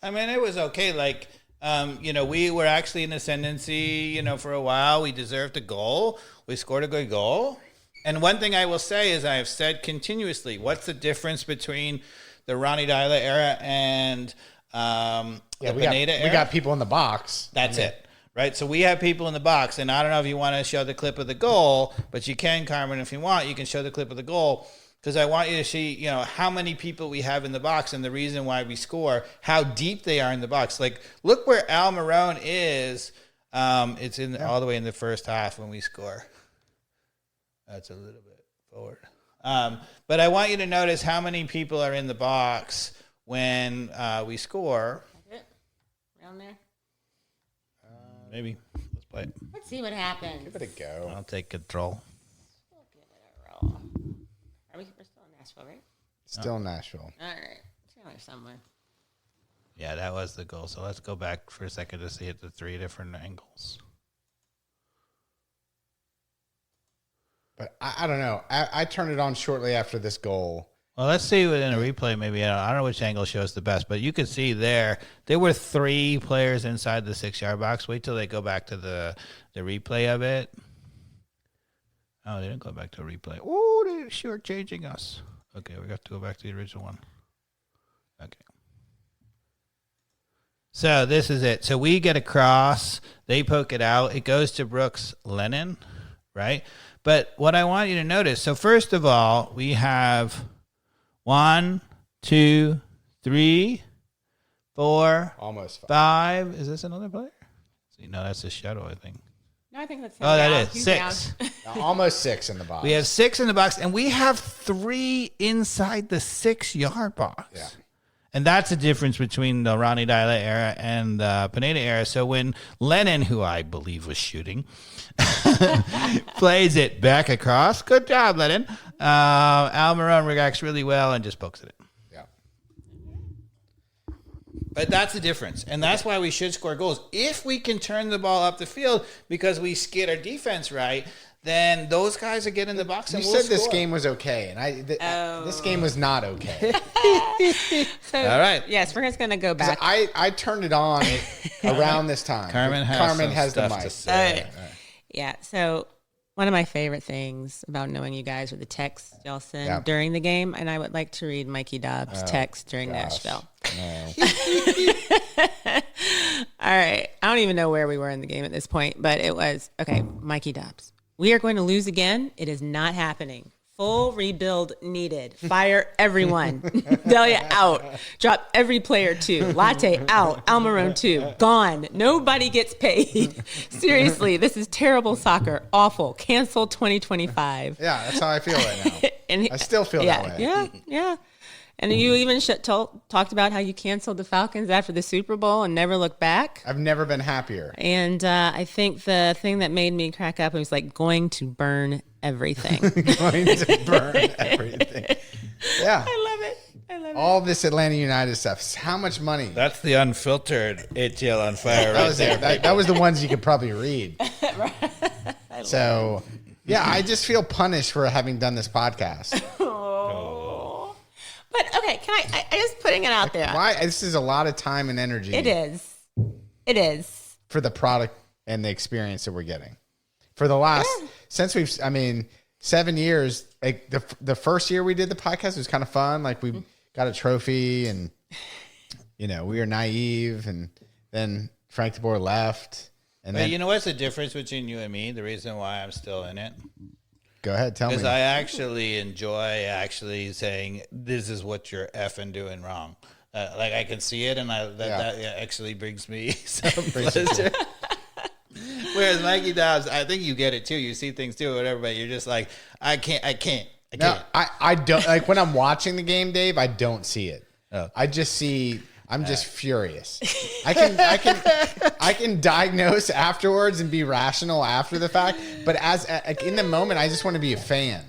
I mean, it was okay. Like, we were actually in ascendancy, for a while. We deserved a goal. We scored a good goal. And one thing I will say is I have said continuously, what's the difference between the Ronnie Deila era and the Pineda era? We got people in the box. That's it, right? So we have people in the box, and I don't know if you want to show the clip of the goal, but you can, Carmen, if you want. You can show the clip of the goal because I want you to see, how many people we have in the box and the reason why we score, how deep they are in the box. Like, look where Al Marone is. It's in all the way in the first half when we score. That's a little bit forward. But I want you to notice how many people are in the box when we score. Around there. Maybe. Let's play it. Let's see what happens. Give it a go. I'll take control. We'll give it a roll. We're still in Nashville, right? Still Nashville. All right. It's around here somewhere. Yeah, that was the goal. So let's go back for a second to see it the three different angles. But I don't know. I turned it on shortly after this goal. Well, let's see within a replay. Maybe I don't know which angle shows the best, but you can see there were three players inside the 6-yard box. Wait till they go back to the replay of it. Oh, they didn't go back to a replay. Oh, they're shortchanging us. Okay, we got to go back to the original one. Okay. So this is it. So we get a cross. They poke it out. It goes to Brooks Lennon, right? But what I want you to notice, so first of all, we have 1, 2, 3, 4, Almost 5. Is this another player? See, no, that's a shadow, I think. No, I think that's Oh, that down. is He's 6. Almost 6 in the box. We have 6 in the box, and we have 3 inside the 6-yard box. Yeah. And that's the difference between the Ronnie Deila era and the Pineda era. So when Lennon, who I believe was shooting, plays it back across, good job, Lennon. Al Marone reacts really well and just pokes it in. Yeah. But that's the difference. And that's why we should score goals. If we can turn the ball up the field because we skid our defense right, then those guys are getting in the box You and we'll said this score. game was okay, and this game was not okay. So, All right. Yes, we're just going to go 'Cause back. I turned it on around this time. Carmen has some has the stuff mic. to say. Yeah. So one of my favorite things about knowing you guys are the texts y'all send Yeah. during the game, and I would like to read Mikey Dobbs' text during Gosh. Nashville. No. All right. I don't even know where we were in the game at this point, but it was okay. Mikey Dobbs. We are going to lose again. It is not happening. Full rebuild needed. Fire everyone. Delia out. Drop every player too. Latte out. Almarone too. Gone. Nobody gets paid. Seriously, this is terrible soccer. Awful. Cancel 2025. Yeah, that's how I feel right now. And I still feel yeah, that way. Yeah. And you even talked about how you canceled the Falcons after the Super Bowl and never looked back. I've never been happier. And I think the thing that made me crack up was like going to burn everything. Going to burn everything. Yeah. I love it. All this Atlanta United stuff. How much money? That's the unfiltered ATL on fire That right was there. it. That was the ones you could probably read. So, yeah, I just feel punished for having done this podcast. But okay, I just putting it out there. Why? This is a lot of time and energy. It is. It is. For the product and the experience that we're getting. For the last, since 7 years, like the first year we did the podcast was kind of fun. Like we got a trophy and, we were naive, and then Frank DeBoer left. And But then, you know what's the difference between you and me? The reason why I'm still in it? go ahead, tell me. Because I actually enjoy saying, this is what you're effing doing wrong. Like I can see it, and that actually brings me some pleasure. Whereas Mikey Dobbs, I think you get it too. You see things too, or whatever, but you're just like, I can't. No, I don't, like when I'm watching the game, Dave, I don't see it. Oh. I just see I'm just furious. I can diagnose afterwards and be rational after the fact, but in the moment, I just want to be a fan.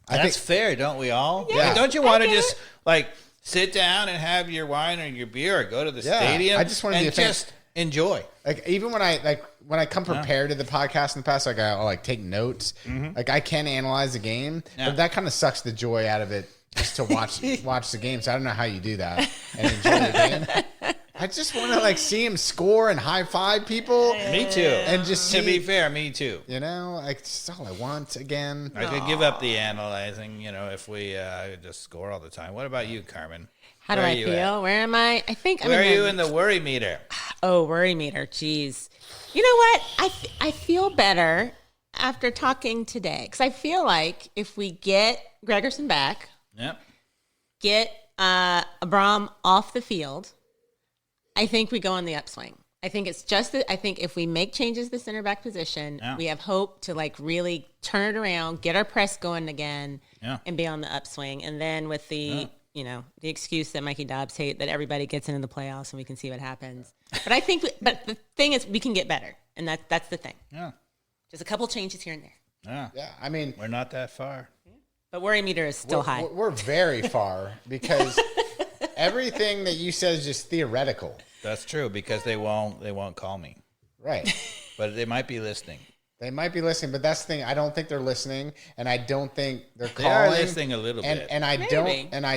That's fair, don't we all? Yeah. Like, don't you want to just like sit down and have your wine or your beer or go to the stadium? I just want to be a fan. Just enjoy. Like even when I come prepared to the podcast in the past, like I'll like take notes. Like I can analyze the game, but that kind of sucks the joy out of it just to watch the game. So I don't know how you do that and enjoy the game. I just want to like see him score and high five people. Me too. And just to be fair, me too. You know, like that's all I want again. I could give up the analyzing, if we just score all the time. What about you, Carmen? How do I feel? Where am I? I think Where are you in the worry meter? Oh, worry meter. Jeez. You know what? I feel better after talking today because I feel like if we get Gregerson back, get Abram off the field, I think we go on the upswing. I think it's just that I think if we make changes to the center back position, we have hope to like really turn it around, get our press going again, and be on the upswing. And then with the the excuse that Mikey Dobbs hate that everybody gets into the playoffs and we can see what happens. But I think, but the thing is, we can get better, and that's the thing. Yeah, just a couple changes here and there. Yeah. I mean, we're not that far. But worry meter is still high. We're very far because everything that you said is just theoretical. That's true because they won't call me. Right. But they might be listening. They might be listening, but that's the thing. I don't think they're listening, and I don't think they're calling. They are listening a little bit. And I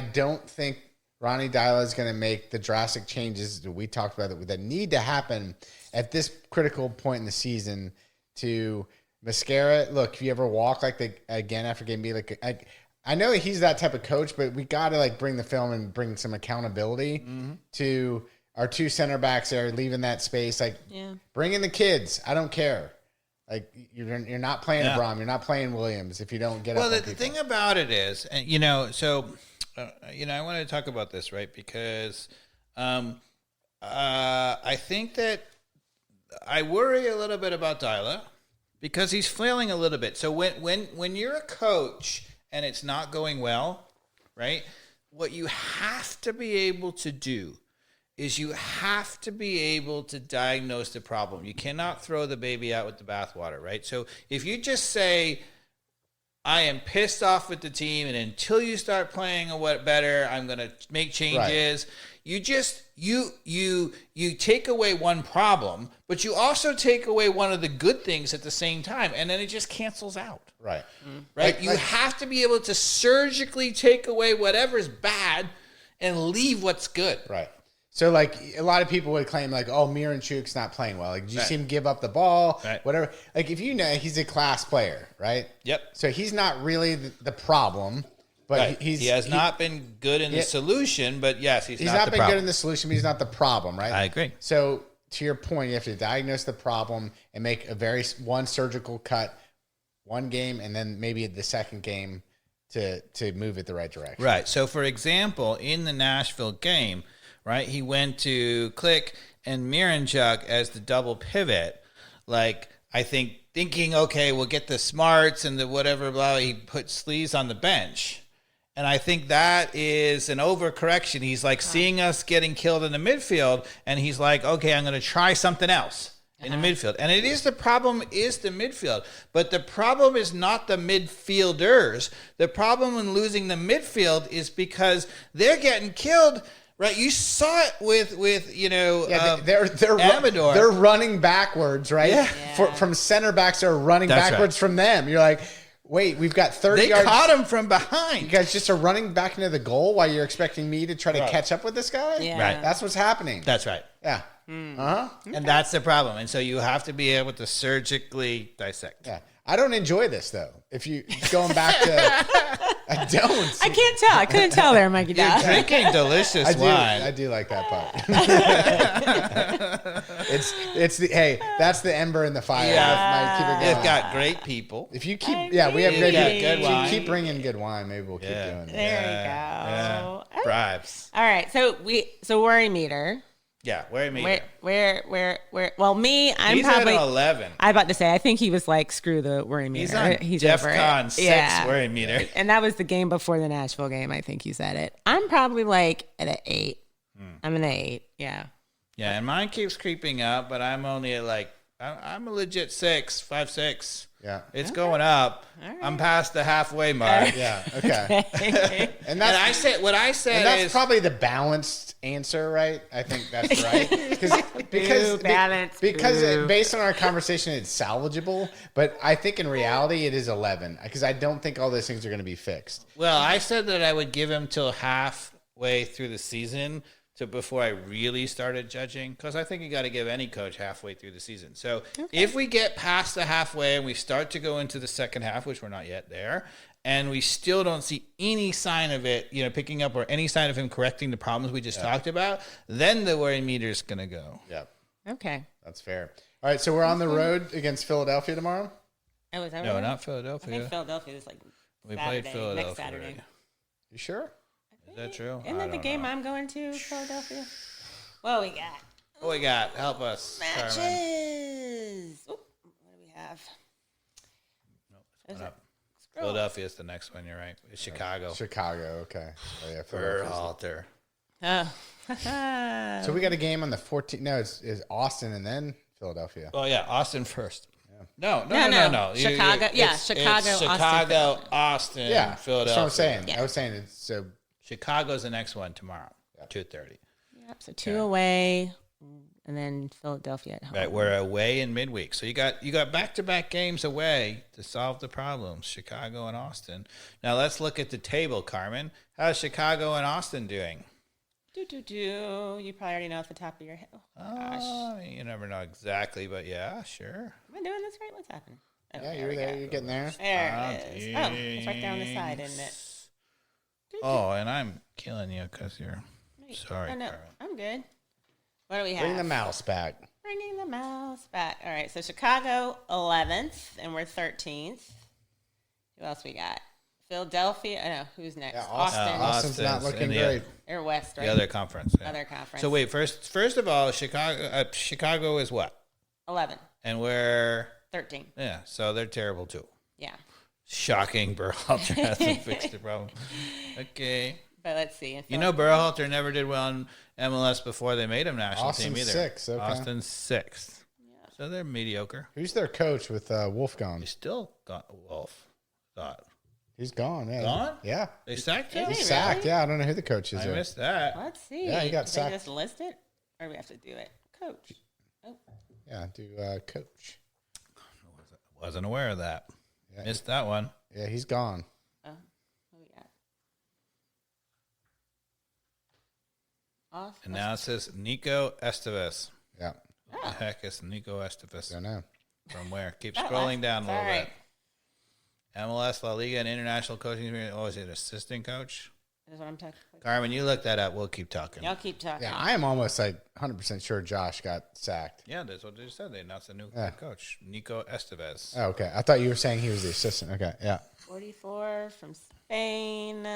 don't think Ronnie Deila is going to make the drastic changes that we talked about that need to happen at this critical point in the season to Mascara. Look, if you ever walk again after game, be like, I know he's that type of coach, but we got to like bring the film and bring some accountability to our two center backs that are leaving that space. Like, bring in the kids. I don't care. Like you're not playing Abram, you're not playing Williams if you don't get up. Well, the thing about it is, and I wanted to talk about this, right? Because I think that I worry a little bit about Deila because he's flailing a little bit. So when you're a coach and it's not going well, right? What you have to be able to do is you have to be able to diagnose the problem. You cannot throw the baby out with the bathwater, right? So if you just say, I am pissed off with the team, and until you start playing better, I'm going to make changes. Right. You take away one problem, but you also take away one of the good things at the same time, and then it just cancels out. Right. Right? You have to be able to surgically take away whatever's bad and leave what's good. Right. So, like, a lot of people would claim, like, oh, Miranchuk's not playing well. Like, did you see him give up the ball? Right. Whatever. Like, if you know, he's a class player, right? Yep. So, he's not really the problem, but he has not been good in the solution, but yes, he's not the problem. Good in the solution, but he's not the problem, right? I agree. So, to your point, you have to diagnose the problem and make one surgical cut, one game, and then maybe the second game to move it the right direction. Right. So, for example, in the Nashville game, right, he went to Click and Miranchuk as the double pivot. Like, I think thinking, okay, we'll get the smarts and the whatever, blah, he put Sleaze on the bench. And I think that is an overcorrection. He's like seeing us getting killed in the midfield, and he's like, okay, I'm going to try something else in the midfield. And the problem is the midfield. But the problem is not the midfielders. The problem in losing the midfield is because they're getting killed. Right, you saw it with they're Amador. They're running backwards, right? Yeah. From center backs, they're running backwards from them. You're like, wait, we've got 30 yards. They caught him from behind. You guys just are running back into the goal while you're expecting me to try to catch up with this guy? Yeah. Right. That's what's happening. That's right. Yeah. Okay. And that's the problem. And so you have to be able to surgically dissect. Yeah. I don't enjoy this, though. If you going back to... I don't. I can't tell. I couldn't tell there, Mikey. You're drinking delicious wine. I do like that part. That's the ember in the fire. Yeah. They've got great people. If you keep, we have good wine. Keep bringing good wine. Maybe we'll keep doing it. There you go. Yeah. Bribes. All right. So worry meter. Yeah, worry meter. Where? Well, me, He's probably at 11. I about to say, I think he was like, screw the worry meter. He's Jeff Con's 6 worry meter. And that was the game before the Nashville game. I think you said it. I'm probably like at an 8. I'm an 8. Yeah. Yeah, and mine keeps creeping up, but I'm only at like I'm a legit 6, 5, 6. Yeah. It's going up. All right. I'm past the halfway mark. Yeah. Okay. and And I said what I said that's is probably the balanced answer, right? I think that's right. Balance, boo. Based on our conversation, it's salvageable. But I think in reality, it is 11 because I don't think all those things are going to be fixed. well, I said that I would give him till halfway through the season before I really started judging, because I think you got to give any coach halfway through the season. So if we get past the halfway and we start to go into the second half, which we're not yet there, and we still don't see any sign of it, picking up or any sign of him correcting the problems we just talked about, then the worry meter is going to go. Yeah, Okay. that's fair. All right, so we're on the road against Philadelphia tomorrow. Oh, is that No, right? not I Philadelphia. think Philadelphia is like We Saturday, played Philadelphia next Saturday. already. You sure? Is that true? Isn't I that the don't game know. I'm going to, Philadelphia? What we got? What we got? Help us, Matches. Carmen. Oh, what do we have? Nope, Philadelphia is the next one. You're right. It's Chicago. Chicago. Okay. Oh, yeah, Philadelphia's- Berhalter. Oh. So we got a game on the 14th. No, it's Austin and then Philadelphia. Oh yeah, Austin first. No. No. Chicago- yeah, It's Chicago, Austin, Chicago, Philadelphia. Austin, Yeah, Philadelphia. that's what I'm saying. Yeah. I was saying it's so. Chicago's the next one tomorrow, 2:30. Yep, so 2 away, and then Philadelphia at home. Right, we're away in midweek, so you got back-to-back games away to solve the problems. Chicago and Austin. Now let's look at the table, Carmen. How's Chicago and Austin doing? You probably already know off the top of your head. Oh, gosh. You never know exactly, but yeah, sure. Am I doing this right? What's happening? Oh, Yeah, there you're we there. go. You're getting there. There it is. Oh, it's right there on the side, isn't it? Oh, and I'm killing you because you're Wait. sorry, Oh, no, Carmen. I'm good. What do we have? Bring the mouse back. Bringing the mouse back. All right, so Chicago 11th, and we're 13th. Who else we got? Philadelphia. Oh, no, who's next? Yeah, Austin. Austin's Austin's not looking in the- great. They're West, right? The other conference. yeah. Other conference. So wait, first of all, Chicago is what? 11, And we're 13. so they're terrible too. Yeah. Shocking, Berhalter hasn't fixed the problem. Okay, But let's see. Berhalter never did well in MLS before they made him national team Austin's either. sixth, okay. Austin's 6th. So they're mediocre. Who's their coach with Wolf gone? They still got Wolf. Thought He's gone. Yeah. Gone? Yeah. they sacked Is him. he? He's sacked. really? Yeah, I don't know who the coach is. I there. missed that. Let's see. Yeah, he got Did sacked. They just list it? Or do we have to do it? Coach. Oh, Yeah, do coach. Wasn't aware of that. Yeah. Missed that one. Yeah, he's gone. what we got? Off. And now it says Nico Estevez. Yeah, What the heck is Nico Estevez? don't know. From where? Keep Oh, scrolling down a little sorry. bit. MLS, La Liga, and international coaching. Oh, is it assistant coach? Is what I'm talking about. Carmen, you look that up. We'll keep talking. Y'all keep talking. Yeah, I am almost like 100% sure Josh got sacked. Yeah, that's what they said. They announced a new Yeah. head coach, Nico Estevez. Oh, okay. I thought you were saying he was the assistant. Okay, yeah. 44 from Spain.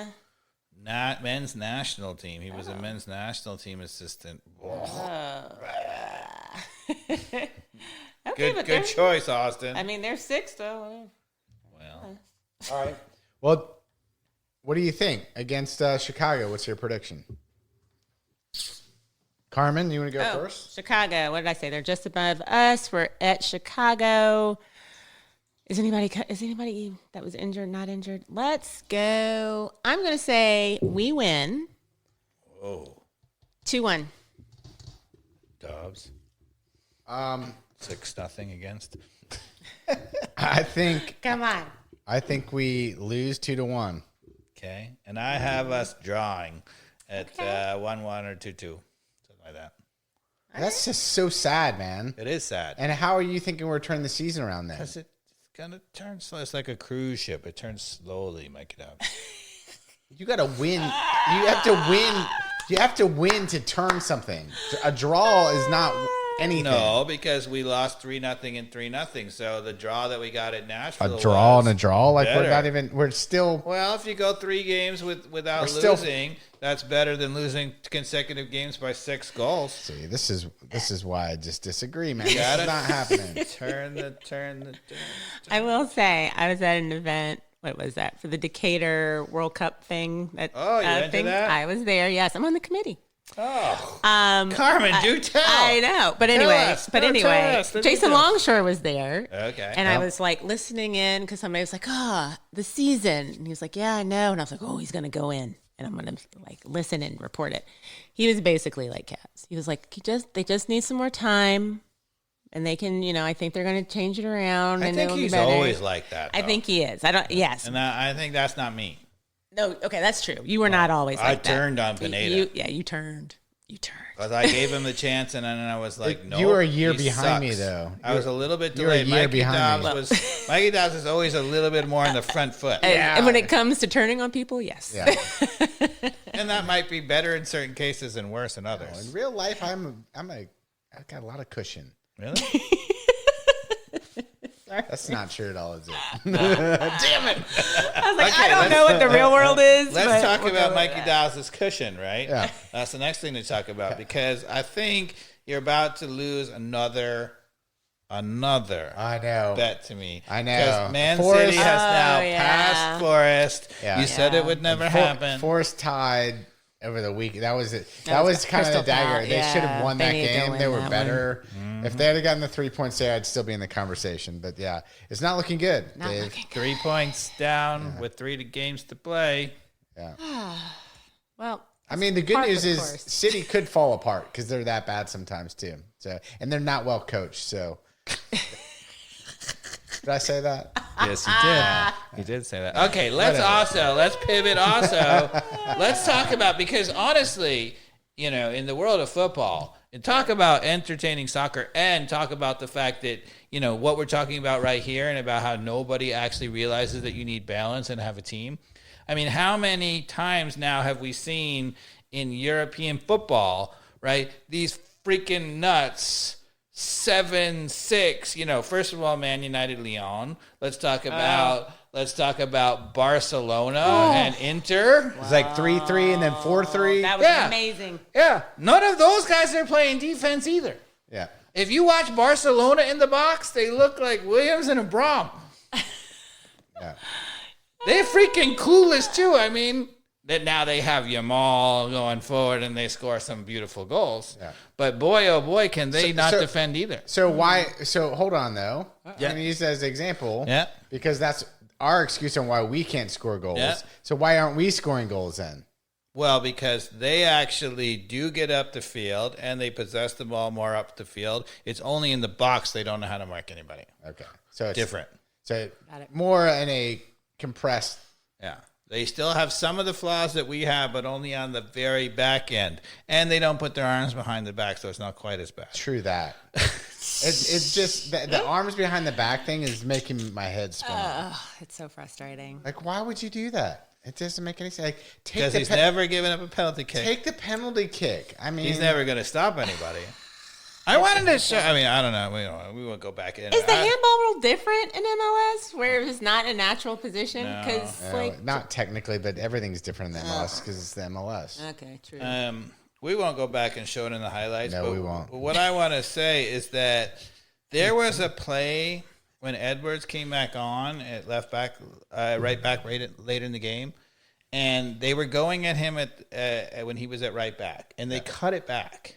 Not men's national team. He was a men's national team assistant. Okay, Good choice, Austin. I mean, they're 6 though. Well, All right. Well, what do you think against Chicago? What's your prediction? Carmen, you want to go first? Chicago. What did I say? They're just above us. We're at Chicago. Is anybody that was injured, not injured? Let's go. I'm going to say we win. oh, 2-1. Dobbs. 6-0 against. I think Come on. we lose 2-1. Okay, and I have us drawing at 1-1 or 2-2, something like that. That's just so sad, man. It is sad. And how are you thinking we're turning the season around then? Because it's gonna turn slow. It's like a cruise ship. It turns slowly, make it out. You got to win. You have to win. You have to win to turn something. A draw is not anything. No, because we lost 3-0 and 3-0. So the draw that we got at Nashville, A draw was and a draw. Like better. we're not even. We're still. Well, if you go 3 games without We're still- losing, that's better than losing consecutive games by 6 goals. See, this is why I just disagree, man. This Got is it? not happening. turn the. I will say I was at an event. What was that for the Decatur World Cup thing? Oh, you went to thing? that? I was there. Yes, I'm on the committee. Oh, Carmen, do tell. I know, but anyway, us. Jason Longshore was there. Okay. And I was like listening in because somebody was like, the season. And he was like, yeah, I know. And I was like, oh, he's going to go in and I'm going to like listen and report it. He was basically like Cavs. He was like, they just need some more time and they can, I think they're going to change it around. I and think it'll be he's better. always like that. I think he is. Yes. And I think that's not me. No, okay, that's true. You were not always like that. I turned on Pineda. You turned. Because I gave him the chance, and then I was like, no. You were a year behind me, though. I was a little bit You were a delayed. year behind me. Mikey Dobbs is always a little bit more on the front foot. And when it comes to turning on people, yes. Yeah. And that might be better in certain cases and worse in others. In real life, I've got a lot of cushion. Really? That's not true at all, is it? Damn it. I was like, I don't know what the real world is. Let's talk about Mikey Dobbs' cushion, right? Yeah. That's the next thing to talk about because I think you're about to lose another I know. bet to me. I know. Because Man Forrest- City has now passed Forest. Yeah. You said it would never happen. Forrest tied over the week. That was it. That was kind of the Crystal Pal, dagger. They yeah. should have won They that need to game. win They were that better. If they had gotten the 3 points there, I'd still be in the conversation. But yeah, it's not looking good, Not Dave. looking good. 3 points down with 3 games to play. Yeah. Well, I mean, the good par news for the is course. City could fall apart because they're that bad sometimes too. So, and they're not well coached. So, did I say that? Yes, you did. You did say that. Okay, let's pivot also. Let's talk about, because honestly, in the world of football, and talk about entertaining soccer and talk about the fact that, what we're talking about right here and about how nobody actually realizes that you need balance and have a team. I mean, how many times now have we seen in European football, right, these freaking nuts 7-6, first of all, Man United, Lyon. Let's talk about Barcelona and Inter. It's like 3-3 and then 4-3. that was amazing. Yeah, none of those guys are playing defense either. Yeah. If you watch Barcelona in the box, they look like Williams and Abram. Yeah. They're freaking clueless too. I mean, that now they have Yamal going forward and they score some beautiful goals. Yeah. But boy, oh boy, can they not defend either. So hold on though. I'm going to use that as an example. Yeah. Because that's our excuse on why we can't score goals. Yeah. So why aren't we scoring goals then? Well, because they actually do get up the field and they possess the ball more up the field. It's only in the box they don't know how to mark anybody. Okay. So it's Different. So more in a compressed. Yeah. They still have some of the flaws that we have, but only on the very back end. And they don't put their arms behind the back, so it's not quite as bad. True that. It's just the arms behind the back thing is making my head spin. It's so frustrating. Like, why would you do that? It doesn't make any sense. Like, Because he's never given up a penalty kick. take the penalty kick. I mean, He's never going to stop anybody. I wanted to show. I mean, I don't know. We won't go back in. Is the handball rule different in MLS where it's not a natural position? Because not technically, but everything's different in the MLS because it's the MLS. Okay, true. We won't go back and show it in the highlights. No, but, we won't. But what I want to say is that there was a play when Edwards came back on at left back, right back, later in the game, and they were going at him when he was at right back, and they cut it back.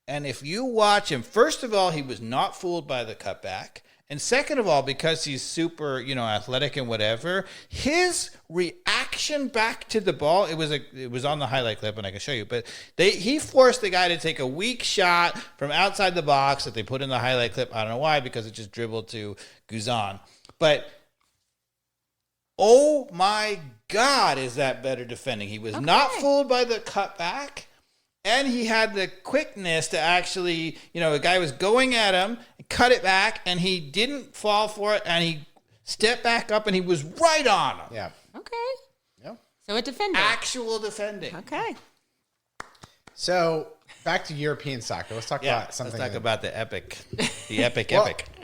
And if you watch him, first of all, he was not fooled by the cutback. And second of all, because he's super, athletic and whatever, his reaction back to the ball, it was on the highlight clip, and I can show you, but he forced the guy to take a weak shot from outside the box that they put in the highlight clip. I don't know why, because it just dribbled to Guzan. But oh my God, is that better defending? He was not fooled by the cutback. And he had the quickness to actually, a guy was going at him, cut it back, and he didn't fall for it, and he stepped back up, and he was right on him. Yeah. okay. Yeah. So it defended. Actual defending. Okay. So back to European soccer. Let's talk about something. Let's talk about the epic.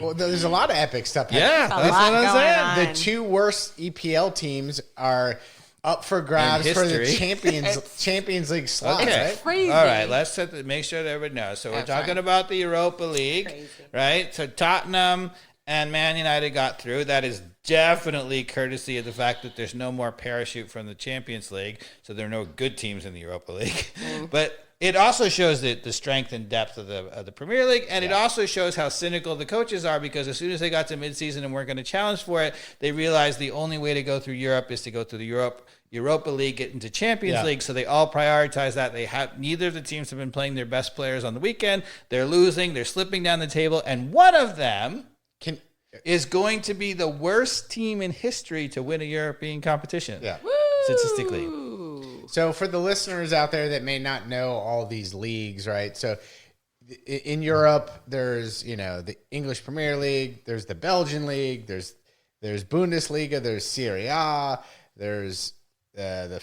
Well, there's a lot of epic stuff. Yeah, There's a that's lot what I'm going saying. on. The two worst EPL teams are up for grabs for the history. Champions League slots. Okay. Right? Crazy. All right, let's make sure that everybody knows. So we're That's talking right. about the Europa League, Crazy. right? So Tottenham and Man United got through. That is definitely courtesy of the fact that there's no more parachute from the Champions League, so there are no good teams in the Europa League. But it also shows the strength and depth of the Premier League, and it also shows how cynical the coaches are, because as soon as they got to midseason and weren't going to challenge for it, they realized the only way to go through Europe is to go through the Europa League, get into Champions League, so they all prioritize that. Neither of the teams have been playing their best players on the weekend. They're losing, they're slipping down the table, and one of them is going to be the worst team in history to win a European competition. Yeah. Statistically. So for the listeners out there that may not know all these leagues, right? So in Europe, there's, the English Premier League, there's the Belgian League, there's Bundesliga, there's Serie A, there's the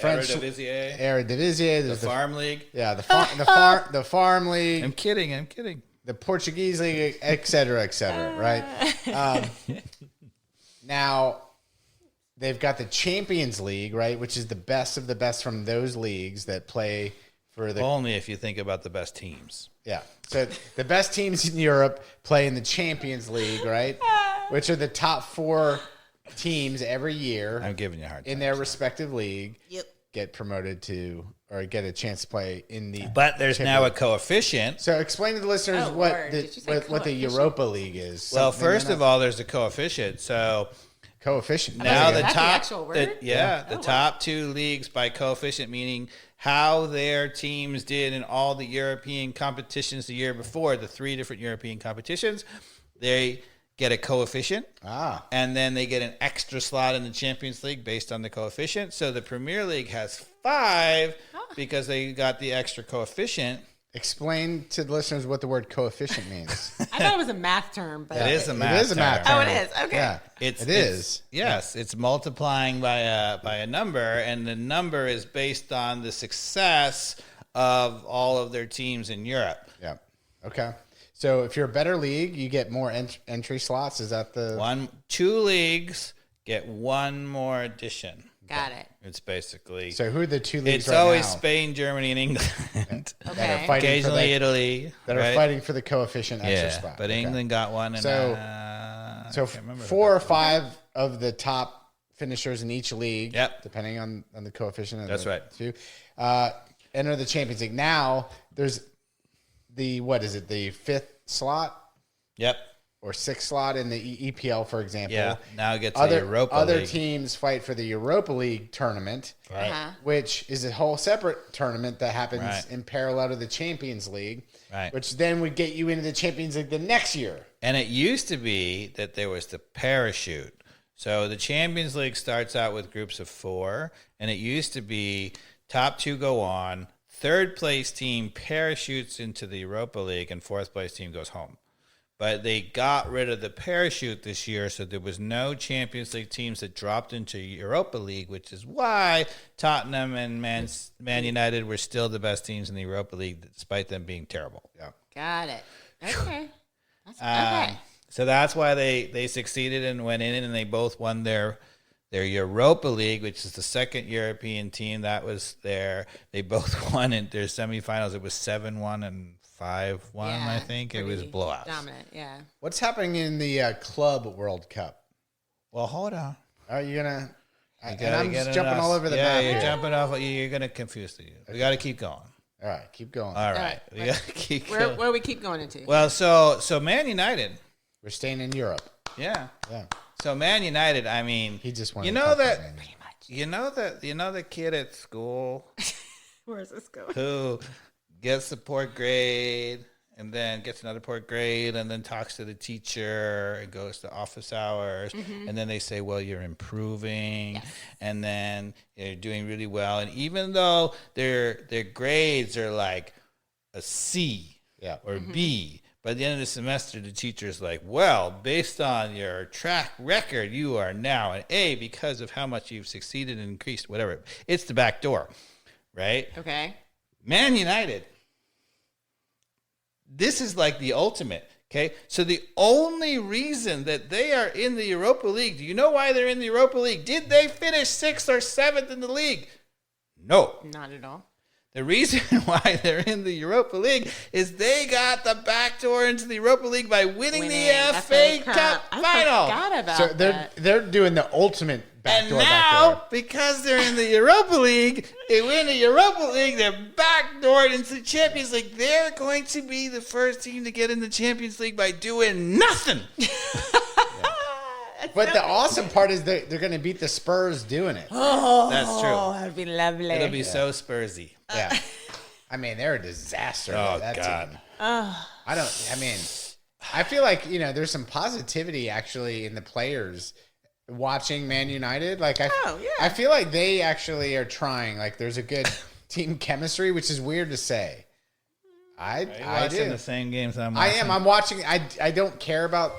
French Eredivisie, there's the Farm League. Yeah, the Farm League. I'm kidding. The Portuguese League, et cetera, right? Now, they've got the Champions League, right, which is the best of the best from those leagues that play for the... Only if you think about the best teams. Yeah. So the best teams in Europe play in the Champions League, right, which are the top 4 teams every year. I'm giving you a hard time. In their respective league, get promoted to... or get a chance to play in the... But there's now a coefficient. So explain to the listeners what the Europa League is. Well, first of all, there's a coefficient. So coefficient. Now the That's top, the actual word? the top 2 leagues by coefficient, meaning how their teams did in all the European competitions the year before, the 3 different European competitions, they get a coefficient, and then they get an extra slot in the Champions League based on the coefficient. So the Premier League has 5 because they got the extra coefficient. Explain to the listeners what the word coefficient means. I thought it was a math term, but It is a math term. Oh, it is. Okay. Yeah, It is. Yes, it's multiplying by a number, and the number is based on the success of all of their teams in Europe. Yeah. Okay. So if you're a better league, you get more entry slots. Is that the 2 leagues get 1 more addition? Got it. It's basically... So who are the 2 leagues It's right always now Spain, Germany, and England. that are Okay. fighting Occasionally Italy. that are fighting for the coefficient extra spot? But Okay. England got one. And, So- I So can't remember 4 or 5 of the top finishers in each league, depending on the coefficient. That's right. 2, enter the Champions League. Now there's the 5th slot? Yep. Or 6th slot in the EPL, for example. Yeah. Now it gets the Europa Other League. teams fight for the Europa League tournament, Right. which is a whole separate tournament that happens Right. in parallel to the Champions League, Right. which then would get you into the Champions League the next year. And it used to be that there was the parachute. So the Champions League starts out with groups of 4, and it used to be top 2 go on, 3rd place team parachutes into the Europa League, and 4th place team goes home. But they got rid of the parachute this year, so there was no Champions League teams that dropped into Europa League, which is why Tottenham and Man United were still the best teams in the Europa League, despite them being terrible. Yeah. Got it. Okay. Okay. So that's why they succeeded and went in, and they both won their Europa League, which is the second European team that was there. They both won in their semifinals. It was 7-1 and 5-1, I think. It was pretty blowouts. Dominant, yeah. What's happening in the Club World Cup? Well, hold on. Are you going to... You And I'm just jumping all over the yeah, map you're here. jumping off. You're going to confuse you. We got to keep going. All right, keep going. All right. right. We got to keep Where going. do we keep going into? Well, so Man United. We're staying in Europe. Yeah. Yeah. So Man United, I mean, He just won. you the know cup, that man. you know the kid at school Where's this going? who gets the poor grade and then gets another poor grade and then talks to the teacher and goes to office hours and then they say, well, you're improving and then you're doing really well. And even though their grades are like a C or B, by the end of the semester, the teacher's like, well, based on your track record, you are now an A because of how much you've succeeded and increased, whatever. It's the back door, right? Okay. Man United, this is like the ultimate, okay? So the only reason that they are in the Europa League, do you know why they're in the Europa League? Did they finish 6th or 7th in the league? No. Not at all. The reason why they're in the Europa League is they got the backdoor into the Europa League by winning the FA Cup final. I forgot about So that. they're doing the ultimate backdoor. And now, because they're in the Europa League, they win the Europa League, they're backdoored into the Champions League. They're going to be the first team to get in the Champions League by doing nothing. But the awesome part is they're going to beat the Spurs doing it. That's true. Oh, that'd be lovely. It'll be so Spursy. Yeah. I mean, they're a disaster. Oh, that God. team. I feel like, there's some positivity actually in the players watching Man United. Like, I feel like they actually are trying. Like, there's a good team chemistry, which is weird to say. I watching do. the same games I'm I watching. am. I'm watching. I don't care about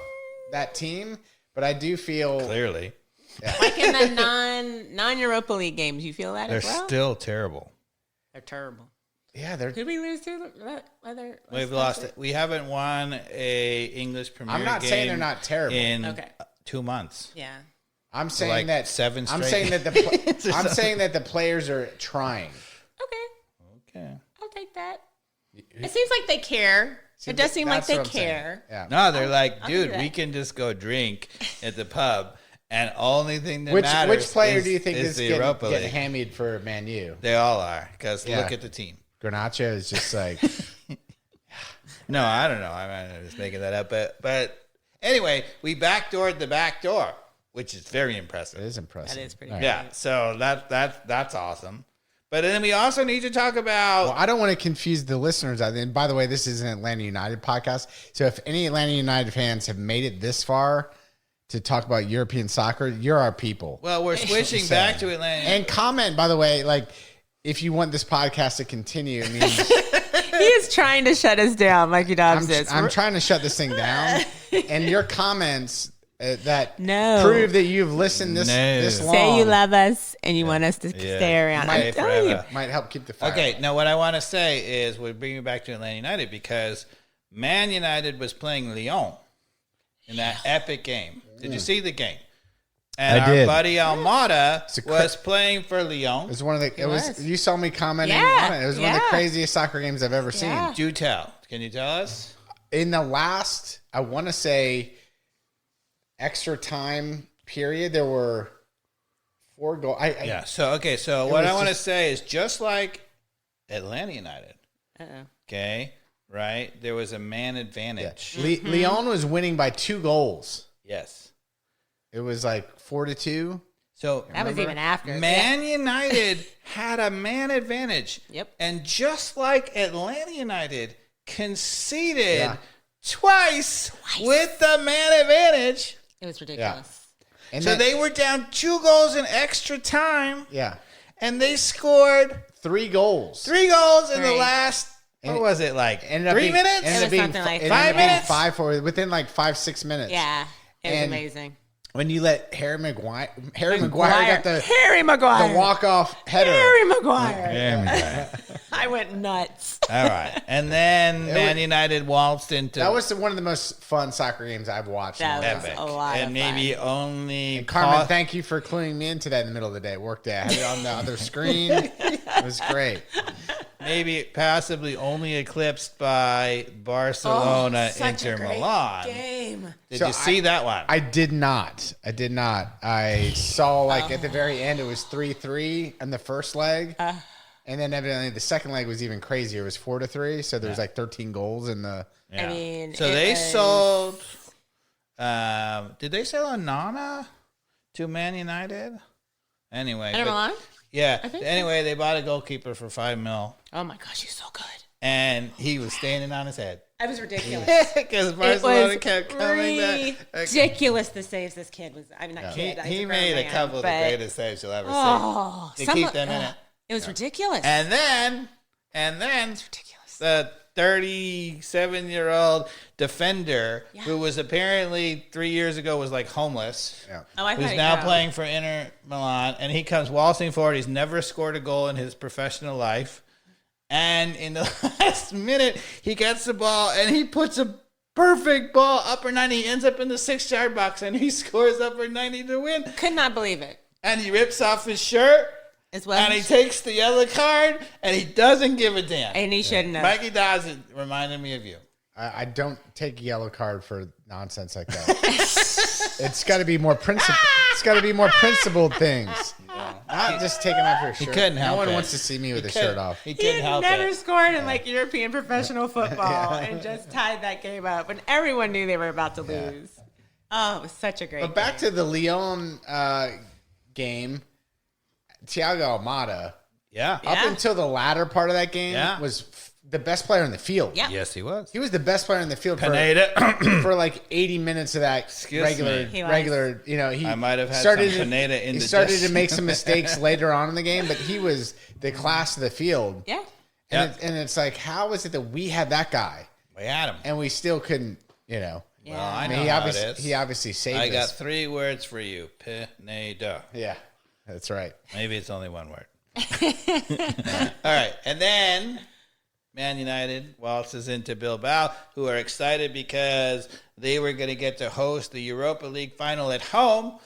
that team, but I do feel. Clearly. Like in the non-Europa League games, you feel that They're as well? still terrible. They're terrible. Yeah, they're. Did we lose to other? We've lost it. We haven't won a English Premier I'm not game saying they're not terrible. in 2 months. Yeah. I'm saying like that 7 I'm straight saying that I'm saying that the players are trying. Okay. Okay. I'll take that. It seems like they care. It does seem like That's they what I'm saying. care. Yeah. No, they're like, I'll do dude, that. we can just go drink at the pub, and only thing that Which matters player is, do you think is is the getting Europa League. hammered for Man U? They all are, because Yeah. look at the team. Garnacho is just like No, I don't know. I'm just making that up. But anyway, we backdoored the back door, which is very impressive. it is impressive. That is pretty All good. Yeah, so that's awesome. But then we also need to talk about Well, I don't want to confuse the listeners. And by the way, this is an Atlanta United podcast. So if any Atlanta United fans have made it this far to talk about European soccer, you're our people. well, we're switching back to Atlanta. And comment, by the way, like if you want this podcast to continue, it means He is trying to shut us down like he does this. I'm trying to shut this thing down. And your comments that No. prove that you've listened this long Say you love us and you want us to Yeah. stay around. Stay I'm telling you. forever. might help keep the fire. Okay, now what I want to say is we're bringing back to Atlanta United because Man United was playing Lyon in that epic game. Did you see the game? And I our did. buddy Almada It's a was playing for Lyon. It was one of the. It was. was. You saw me commenting Yeah, on it. It was one of the yeah. craziest soccer games I've ever Yeah. seen. Do tell. Can you tell us? In the last, I want to say, extra time period, there were 4 goals. Yeah. So what was I want to just- say is just like Atlanta United. Uh-oh. Okay, right? There was a man advantage. Lyon was winning by 2 goals. Yes. It was like 4-2. So That was even after. Man United had a man advantage. Yep. And just like Atlanta United conceded Yeah. twice with the man advantage. It was ridiculous. And So then- they were down 2 goals in extra time, yeah, and they scored 3 goals. 3 goals in the Right. last, what And- was it, like Ended up 3 being- minutes? Ended It up was being something like ended 5 up being minutes? 5 for within like 5-6 minutes. Yeah. It was And- amazing. When you let Harry Maguire got Harry Maguire. the walk-off header. Harry Maguire. Yeah. I went nuts. All right. And then Man United waltzed into That was one of the most fun soccer games I've watched. in a That long was time. a lot and of maybe fun. only And Carmen, cost- thank you for cluing me into that in the middle of the day. It worked out. I had it on the other screen. It was great. maybe possibly only eclipsed by Barcelona, Such a Inter great Milan. game. Did So you see that one? I did not. I saw like at the very end it was 3-3 in the first leg. And then evidently the second leg was even crazier. It was 4-3. So there was like 13 goals in the Yeah. I mean, so it they was- sold. Did they sell Onana to Man United? Anyway, Inter but- Milan? yeah. think so. Anyway, they bought a goalkeeper for $5 million, Oh my gosh, he's so good. and he was standing on his head That was ridiculous. because It Barcelona was kept coming back. ridiculous the saves this kid was. I mean, not kid. he's He grown made a man, couple of the but- greatest saves you'll ever Oh, see. To keep them in it. It was ridiculous. And then ridiculous. the 37-year-old defender who was apparently 3 years ago was like homeless. yeah. Oh, I Who's thought now playing for Inter Milan, and he comes waltzing forward. He's never scored a goal in his professional life. And in the last minute, he gets the ball, and he puts a perfect ball, upper 90. He ends up in the 6-yard box, and he scores upper 90 to win. Could not believe it. And he rips off his shirt, As well. And he takes the yellow card, and he doesn't give a damn. And he shouldn't have. Mikey Dawson reminded me of you. I don't take a yellow card for nonsense like that. It's got to be more principled. It's got to be more principled things. Not just taking off your shirt. couldn't help No one it. wants to see me with a shirt off. He He couldn't had help never it. scored in like European professional football and just tied that game up. And everyone knew they were about to lose. Oh, it was such a great But back game. to the Lyon game, Thiago Almada, Yeah. Yeah. up until the latter part of that game, Yeah. was the best player in the field. Yeah. Yes, he was. He was the best player in the field Pineda. for like 80 minutes of that Excuse regular, me. He was. regular, you know, he I might have had started some Pineda in he the started dish. to make some mistakes later on in the game, but he was the class of the field. Yeah. And, Yeah. and it's like, how is it that we had that guy We had him. and we still couldn't, you know? Yeah. Well, I I know mean, how it is. he obviously saved I got us. 3 words for you. Pineda. Yeah, that's right. Maybe it's only 1 word. All right. And then Man United waltzes into Bilbao, who are excited because they were going to get to host the Europa League final at home.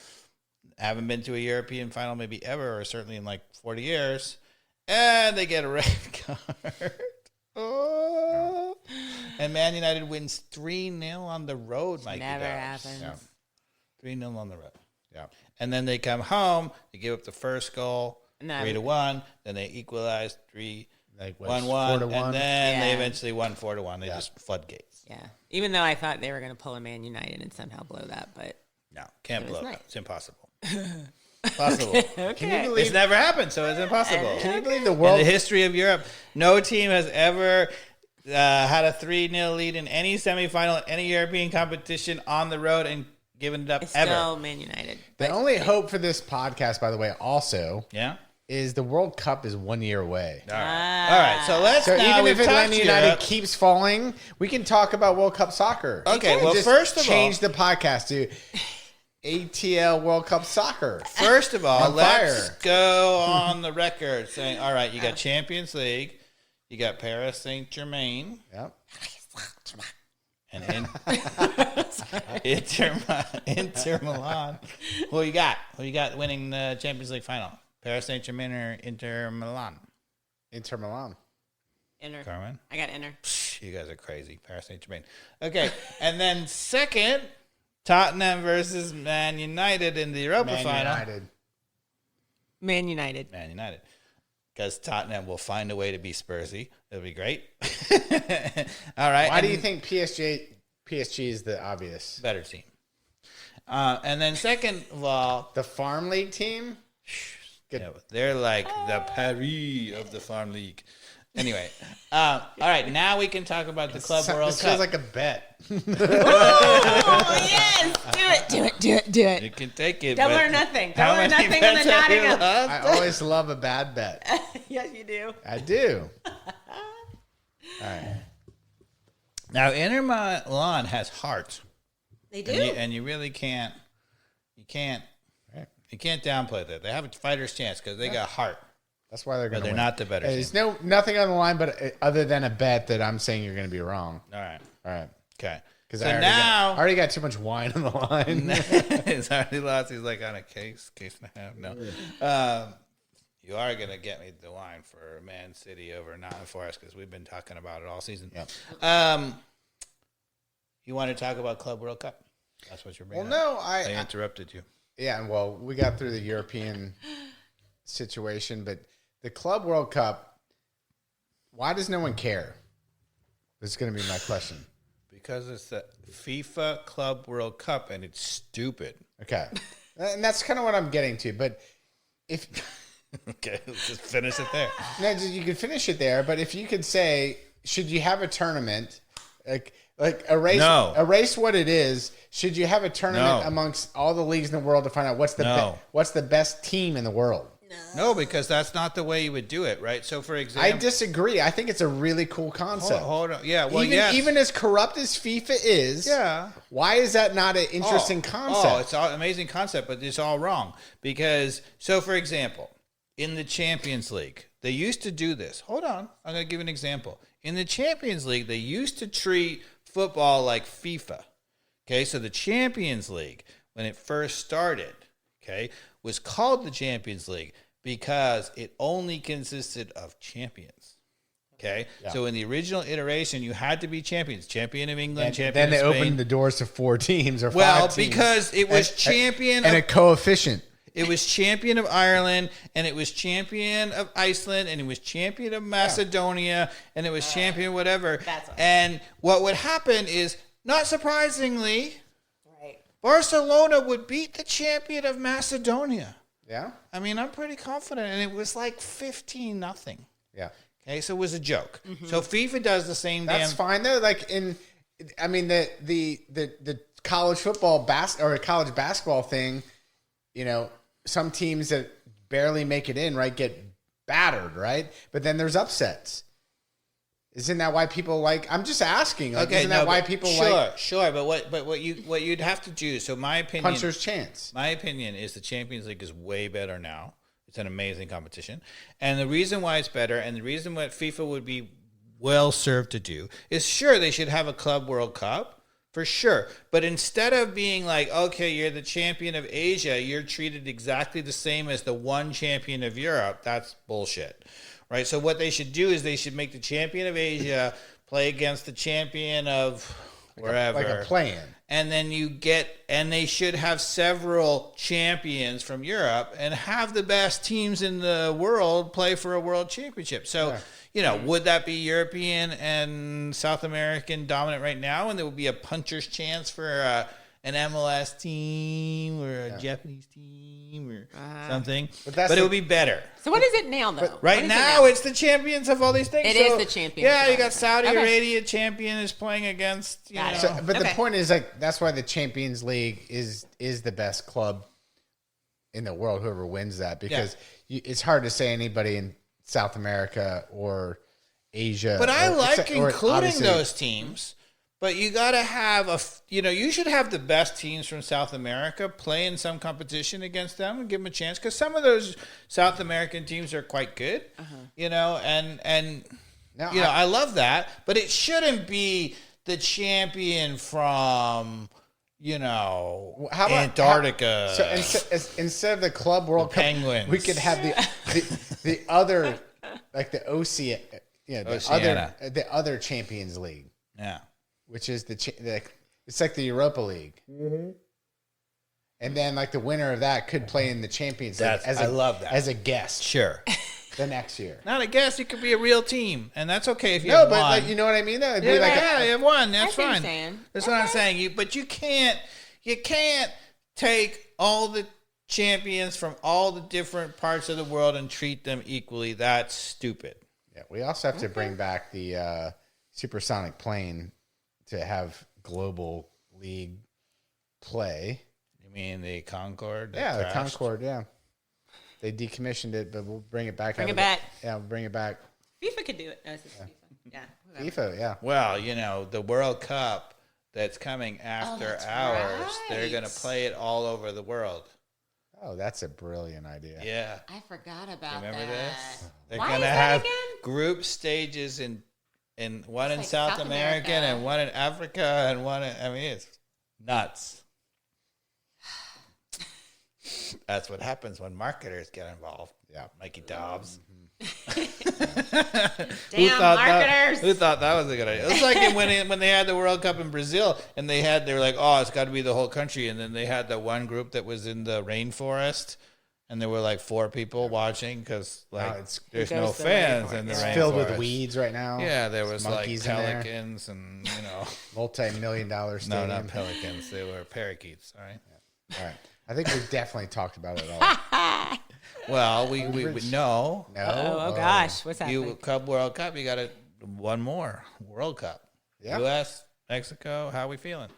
Haven't been to a European final maybe ever, or certainly in like 40 years. And they get a red card. Oh. And Man United wins 3-0 on the road, Mikey. Never Dawes. happens. Yeah. 3-0 on the road. Yeah. And then they come home. They give up the first goal, No. 3-1. Then they equalize 3-1, Like 1-1, 4-1. and then they Yeah. eventually won 4-1. They just floodgates. Yeah. Even though I thought they were going to pull a Man United and somehow blow that, but No, can't It was blow nice. it. It's impossible. Possible. okay. It's never happened, so it's impossible. Can you believe the In world? the history of Europe, no team has ever had a 3-0 lead in any semifinal, any European competition on the road and given it up It's ever. still Man United. The only hope for this podcast, by the way, also Yeah? is the World Cup is 1 year away. All right. All right, so let's So now even we've if talked Atlanta United Europe. keeps falling, we can talk about World Cup soccer. Okay, And well, just first of all- change the podcast to ATL World Cup soccer. First of all, On let's fire. go on the record saying, all right, you got Champions League, you got Paris Saint-Germain, Yep. and Inter Milan. Who you got? Who you got winning the Champions League final? Paris Saint-Germain or Inter Milan? Inter Milan. Inter. Carmen? I got Inter. You guys are crazy. Paris Saint-Germain. Okay, and then second, Tottenham versus Man United in the Europa Man final. United. Man United. Man United. Because Tottenham will find a way to be Spursy. It'll be great. All right. Why do and you think PSG is the obvious? better team? And then second of all, The Farm League team? Good. yeah, they're like the Paris of the Farm League. Anyway, all right. Now we can talk about the Club World This Cup. feels like a bet. Oh, yes. Do it. You can take it. Double but or nothing. how Double or many nothing on bets the have you Nottingham. lost? I always love a bad bet. Yes, you do. I do. All right. Now, Inter Milan has heart, They do. and you really can't. You can't downplay that. They have a fighter's chance because they got heart. That's why they're going But to they're not the better team. There's nothing on the line, but other than a bet that I'm saying you're going to be wrong. All right. All right. Okay. Because So I now already got too much wine on the line. he's already lost. He's like on a case and a half. No. You are going to get me the wine for Man City over Nottingham Forest because we've been talking about it all season. Yep. You want to talk about Club World Cup? That's what you're bringing Well, up. no, I interrupted you. Yeah, well, we got through the European situation, but the Club World Cup, why does no one care? This is going to be my question. Because it's the FIFA Club World Cup and it's stupid. Okay. And that's kind of what I'm getting to. But if Okay, let's just finish it there. no, you could finish it there, but if you could say, should you have a tournament? Like erase what it is. Should you have a tournament No. amongst all the leagues in the world to find out what's the No. what's the best team in the world? No, because that's not the way you would do it, right? So, for I example, disagree. I think it's a really cool concept. hold on. Yeah, well, Even as corrupt as FIFA is, yeah. why is that not an interesting concept? Oh, it's an amazing concept, but it's all wrong. Because, so for example, in the Champions League, they used to do this. Hold on. I'm going to give an example. In the Champions League, they used to treat football like FIFA. Okay, so the Champions League, when it first started, okay, was called the Champions League because it only consisted of champions. Okay, so in the original iteration, you had to be champions, champion of England, champion then they of Spain. opened the doors to 4 teams or 5 Well, teams. because it was champion and of, a coefficient. it was champion of Ireland, and it was champion of Iceland, and it was champion of Macedonia, and it was champion whatever. And what would happen is, not surprisingly, Barcelona would beat the champion of Macedonia. Yeah. I mean, I'm pretty confident, and it was like 15-0. Yeah. Okay, so it was a joke. So FIFA does the same That's damn. fine though. Like I mean the college football or college basketball thing, you know, some teams that barely make it in, right, get battered, right? But then there's upsets. Isn't that why people like? I'm just asking. Like, Okay, isn't that why people like Sure, but what you'd have to do? So my opinion, puncher's chance? my opinion is the Champions League is way better now. It's an amazing competition, and the reason why it's better, and the reason what FIFA would be well served to do is, sure, they should have a Club World Cup for sure, but instead of being like, okay, you're the champion of Asia, you're treated exactly the same as the one champion of Europe. That's bullshit. Right, so what they should do is they should make the champion of Asia play against the champion of wherever, Like a play-in. and then and they should have several champions from Europe and have the best teams in the world play for a world championship. So, you know, would that be European and South American dominant right now, and there would be a puncher's chance for an MLS team or a Japanese team or something, but it would be better. So what is it now, though? Right now, it's the champions of all these things. It is the champions Yeah, of you all got these Saudi things. Okay. Arabia champion is playing against. You Got know. it. So, but the Okay. point is, like, that's why the Champions League is the best club in the world. Whoever wins that, because it's hard to say anybody in South America or Asia. But I like or including obviously- those teams. But you got to have you should have the best teams from South America play in some competition against them and give them a chance, because some of those South American teams are quite good, you know, and No, you know, I love that, but it shouldn't be the champion from, you know, How about Antarctica. So instead of the Club World Cup, Penguins. we could have the other, like the Oceania, Oceania. the other Champions League, Yeah. which is it's like the Europa League, and then like the winner of that could play in the Champions League. I love that. as a guest Sure. the next year. Not a guess. It could be a real team, and that's okay if you No, have but one. like, you know what I mean? Though it'd Yeah, be like you have one. That's I see what you're fine. saying. That's what I'm saying. But you can't take all the champions from all the different parts of the world and treat them equally. That's stupid. Yeah, we also have to bring back the supersonic plane to have global league play. You mean the Concorde? that Yeah, the crashed? Concorde. Yeah, they decommissioned it, but we'll bring it back. Bring out it of back. Yeah, we'll bring it back. FIFA could do it. No, it's just FIFA. Yeah. whatever. FIFA, yeah. Well, you know, the World Cup that's coming after that's ours, they're right. going to play it all over the world. Oh, that's a brilliant idea. Yeah. I forgot about Remember that. this? They're Why going is to that have again? group stages in one in like South South America, America. and one in Africa and one in, I mean, it's nuts. That's what happens when marketers get involved. Yeah. Mikey Dobbs. Damn marketers. Who thought that was a good idea? It was like when they had the World Cup in Brazil, and they were like, oh, it's got to be the whole country, and then they had the one group that was in the rainforest, and there were like 4 people watching because there's no goes to the fans in the It's rainforest. filled with weeds right now. Yeah, there was like monkeys in there. pelicans and Multi-million-dollar no, stadium. not pelicans. They were parakeets. All right. All right. I think we've definitely talked about it all. Well, we know. No. Oh gosh, what's happening? You Club World Cup. You got one more World Cup. Yeah. U.S., Mexico. How are we feeling?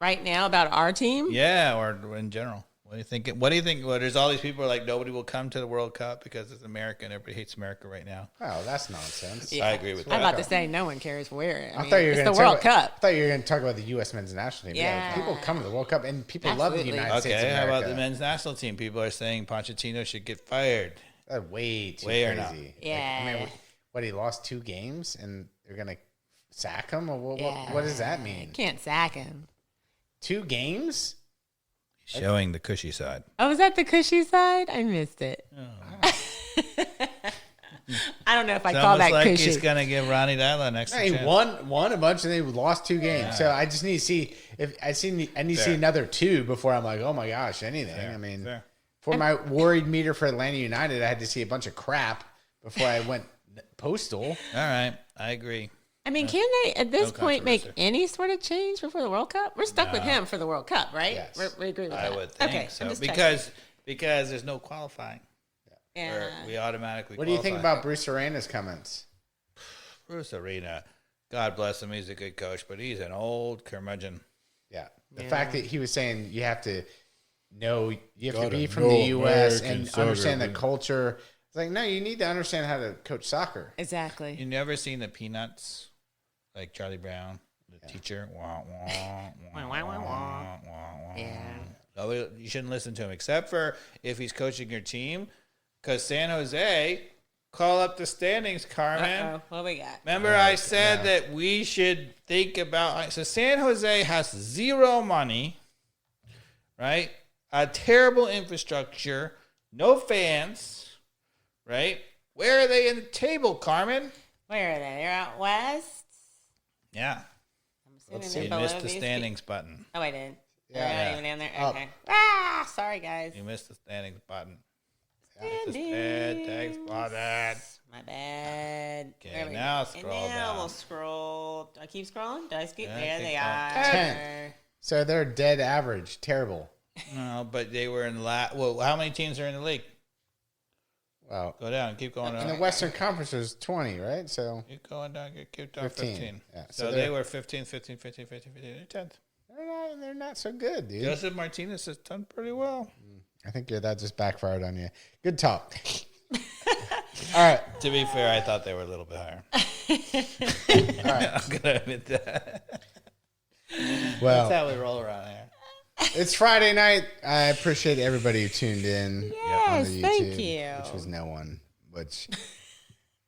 Right now about our team? Yeah, or in general. What do you think? What do you think? Well, there's all these people who are like, nobody will come to the World Cup because it's America and everybody hates America right now. Oh, that's nonsense. Yeah. I agree with I'm that. about to say no one cares where. I I mean, thought you were it's going the to World I Cup. thought you were going to talk about the U.S. men's national team. Yeah. People come to the World Cup, and people love Absolutely. the United States of Okay, how America. about the men's national team? People are saying Pochettino should get fired. That's way too Way or crazy. not? Yeah. I mean, what, he lost 2 games, and they're going to sack him? Or what Yeah. does that mean? Can't sack him. 2 games? Showing the cushy side. Oh, was that the cushy side? I missed it. I don't know if I It's call almost that like cushy. he's going to give Ronnie Deila an extra He chance. won a bunch and they lost 2 games. So I just need to see if I need to see another 2 before I'm like, oh my gosh, anything. Fair, I mean, fair. for my worried meter for Atlanta United, I had to see a bunch of crap before I went postal. All right. I agree. I mean, can they at this point make controversy. any sort of change before the World Cup? We're stuck with him for the World Cup, right? Yes. We agree with I that. would think okay, so. I'm just Because there's no qualifying. checking. Or Yeah. we automatically What do you think qualify. about Bruce Arena's comments? Bruce Arena? God bless him. He's a good coach, but he's an old curmudgeon. Yeah. The fact that he was saying you have to know, you have to Gotta be from know the U.S. American and soccer, understand the man. culture. It's like, no, you need to understand how to coach soccer. Exactly. You never seen the Peanuts? Like Charlie Brown, the teacher? Wah, wah, wah, Wah, wah, wah, wah. wah, wah. Yeah. No, you shouldn't listen to him, except for if he's coaching your team. Because San Jose, call up the standings, Carmen. Uh-oh. What we got? Remember I said that we should think about... So San Jose has 0 money, right? A terrible infrastructure, no fans, right? Where are they in the table, Carmen? Where are they? They're out west. Yeah. I'm assuming You they're below missed the these standings button. Oh, I did. Yeah. They're not Yeah. even down there. Up. Okay. Ah, sorry guys. You missed the standings button. Standings. Thanks, button. My bad. Okay, There we now go. scroll and now down. we'll scroll. Do I keep scrolling? Do I keep? Yeah, there keep they going. are. 10. So they're dead average. Terrible. No, but they were in well, how many teams are in the league? Wow. Go down. Keep going In the down. Western Conference was 20, right? So Keep going down. Keep down. 15. 15. Yeah, So so they they're- were 15, 15, 15, 15, 15. They're 10th. they're not so good, dude. Joseph Martinez has done pretty well. I think that just backfired on you. Good talk. All right. To be fair, I thought they were a little bit higher. I'm going to admit that. Well, That's how we roll around here. it's Friday night. I appreciate everybody who tuned in. on Yes, the thank YouTube, you. Which was no one. Which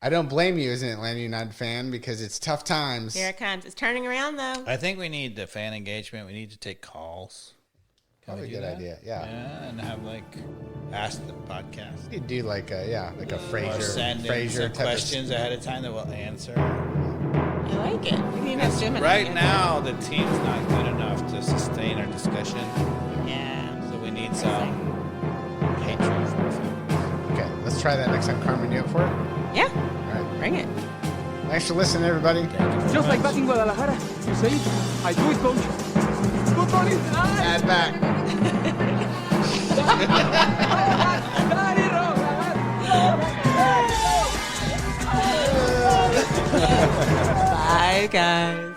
I don't blame you as an Atlanta United fan because it's tough times. Here it comes. It's turning around though. I think we need the fan engagement. We need to take calls. Can Probably we a do good that? idea. Yeah. Yeah, and have ask the podcast. You do like a Or send in some type questions ahead of time that we'll answer. I like it. We can even have Gemini. Right now, the team's not good enough to sustain our discussion, Yeah. so we need some hatred for fans. Okay, let's try that next time. Carmen, you up for it? Yeah. All right. Bring it. Thanks for listening, everybody. Just like back in Guadalajara. You say it, I do it, coach. Football is nice. Add back. Bye, guys.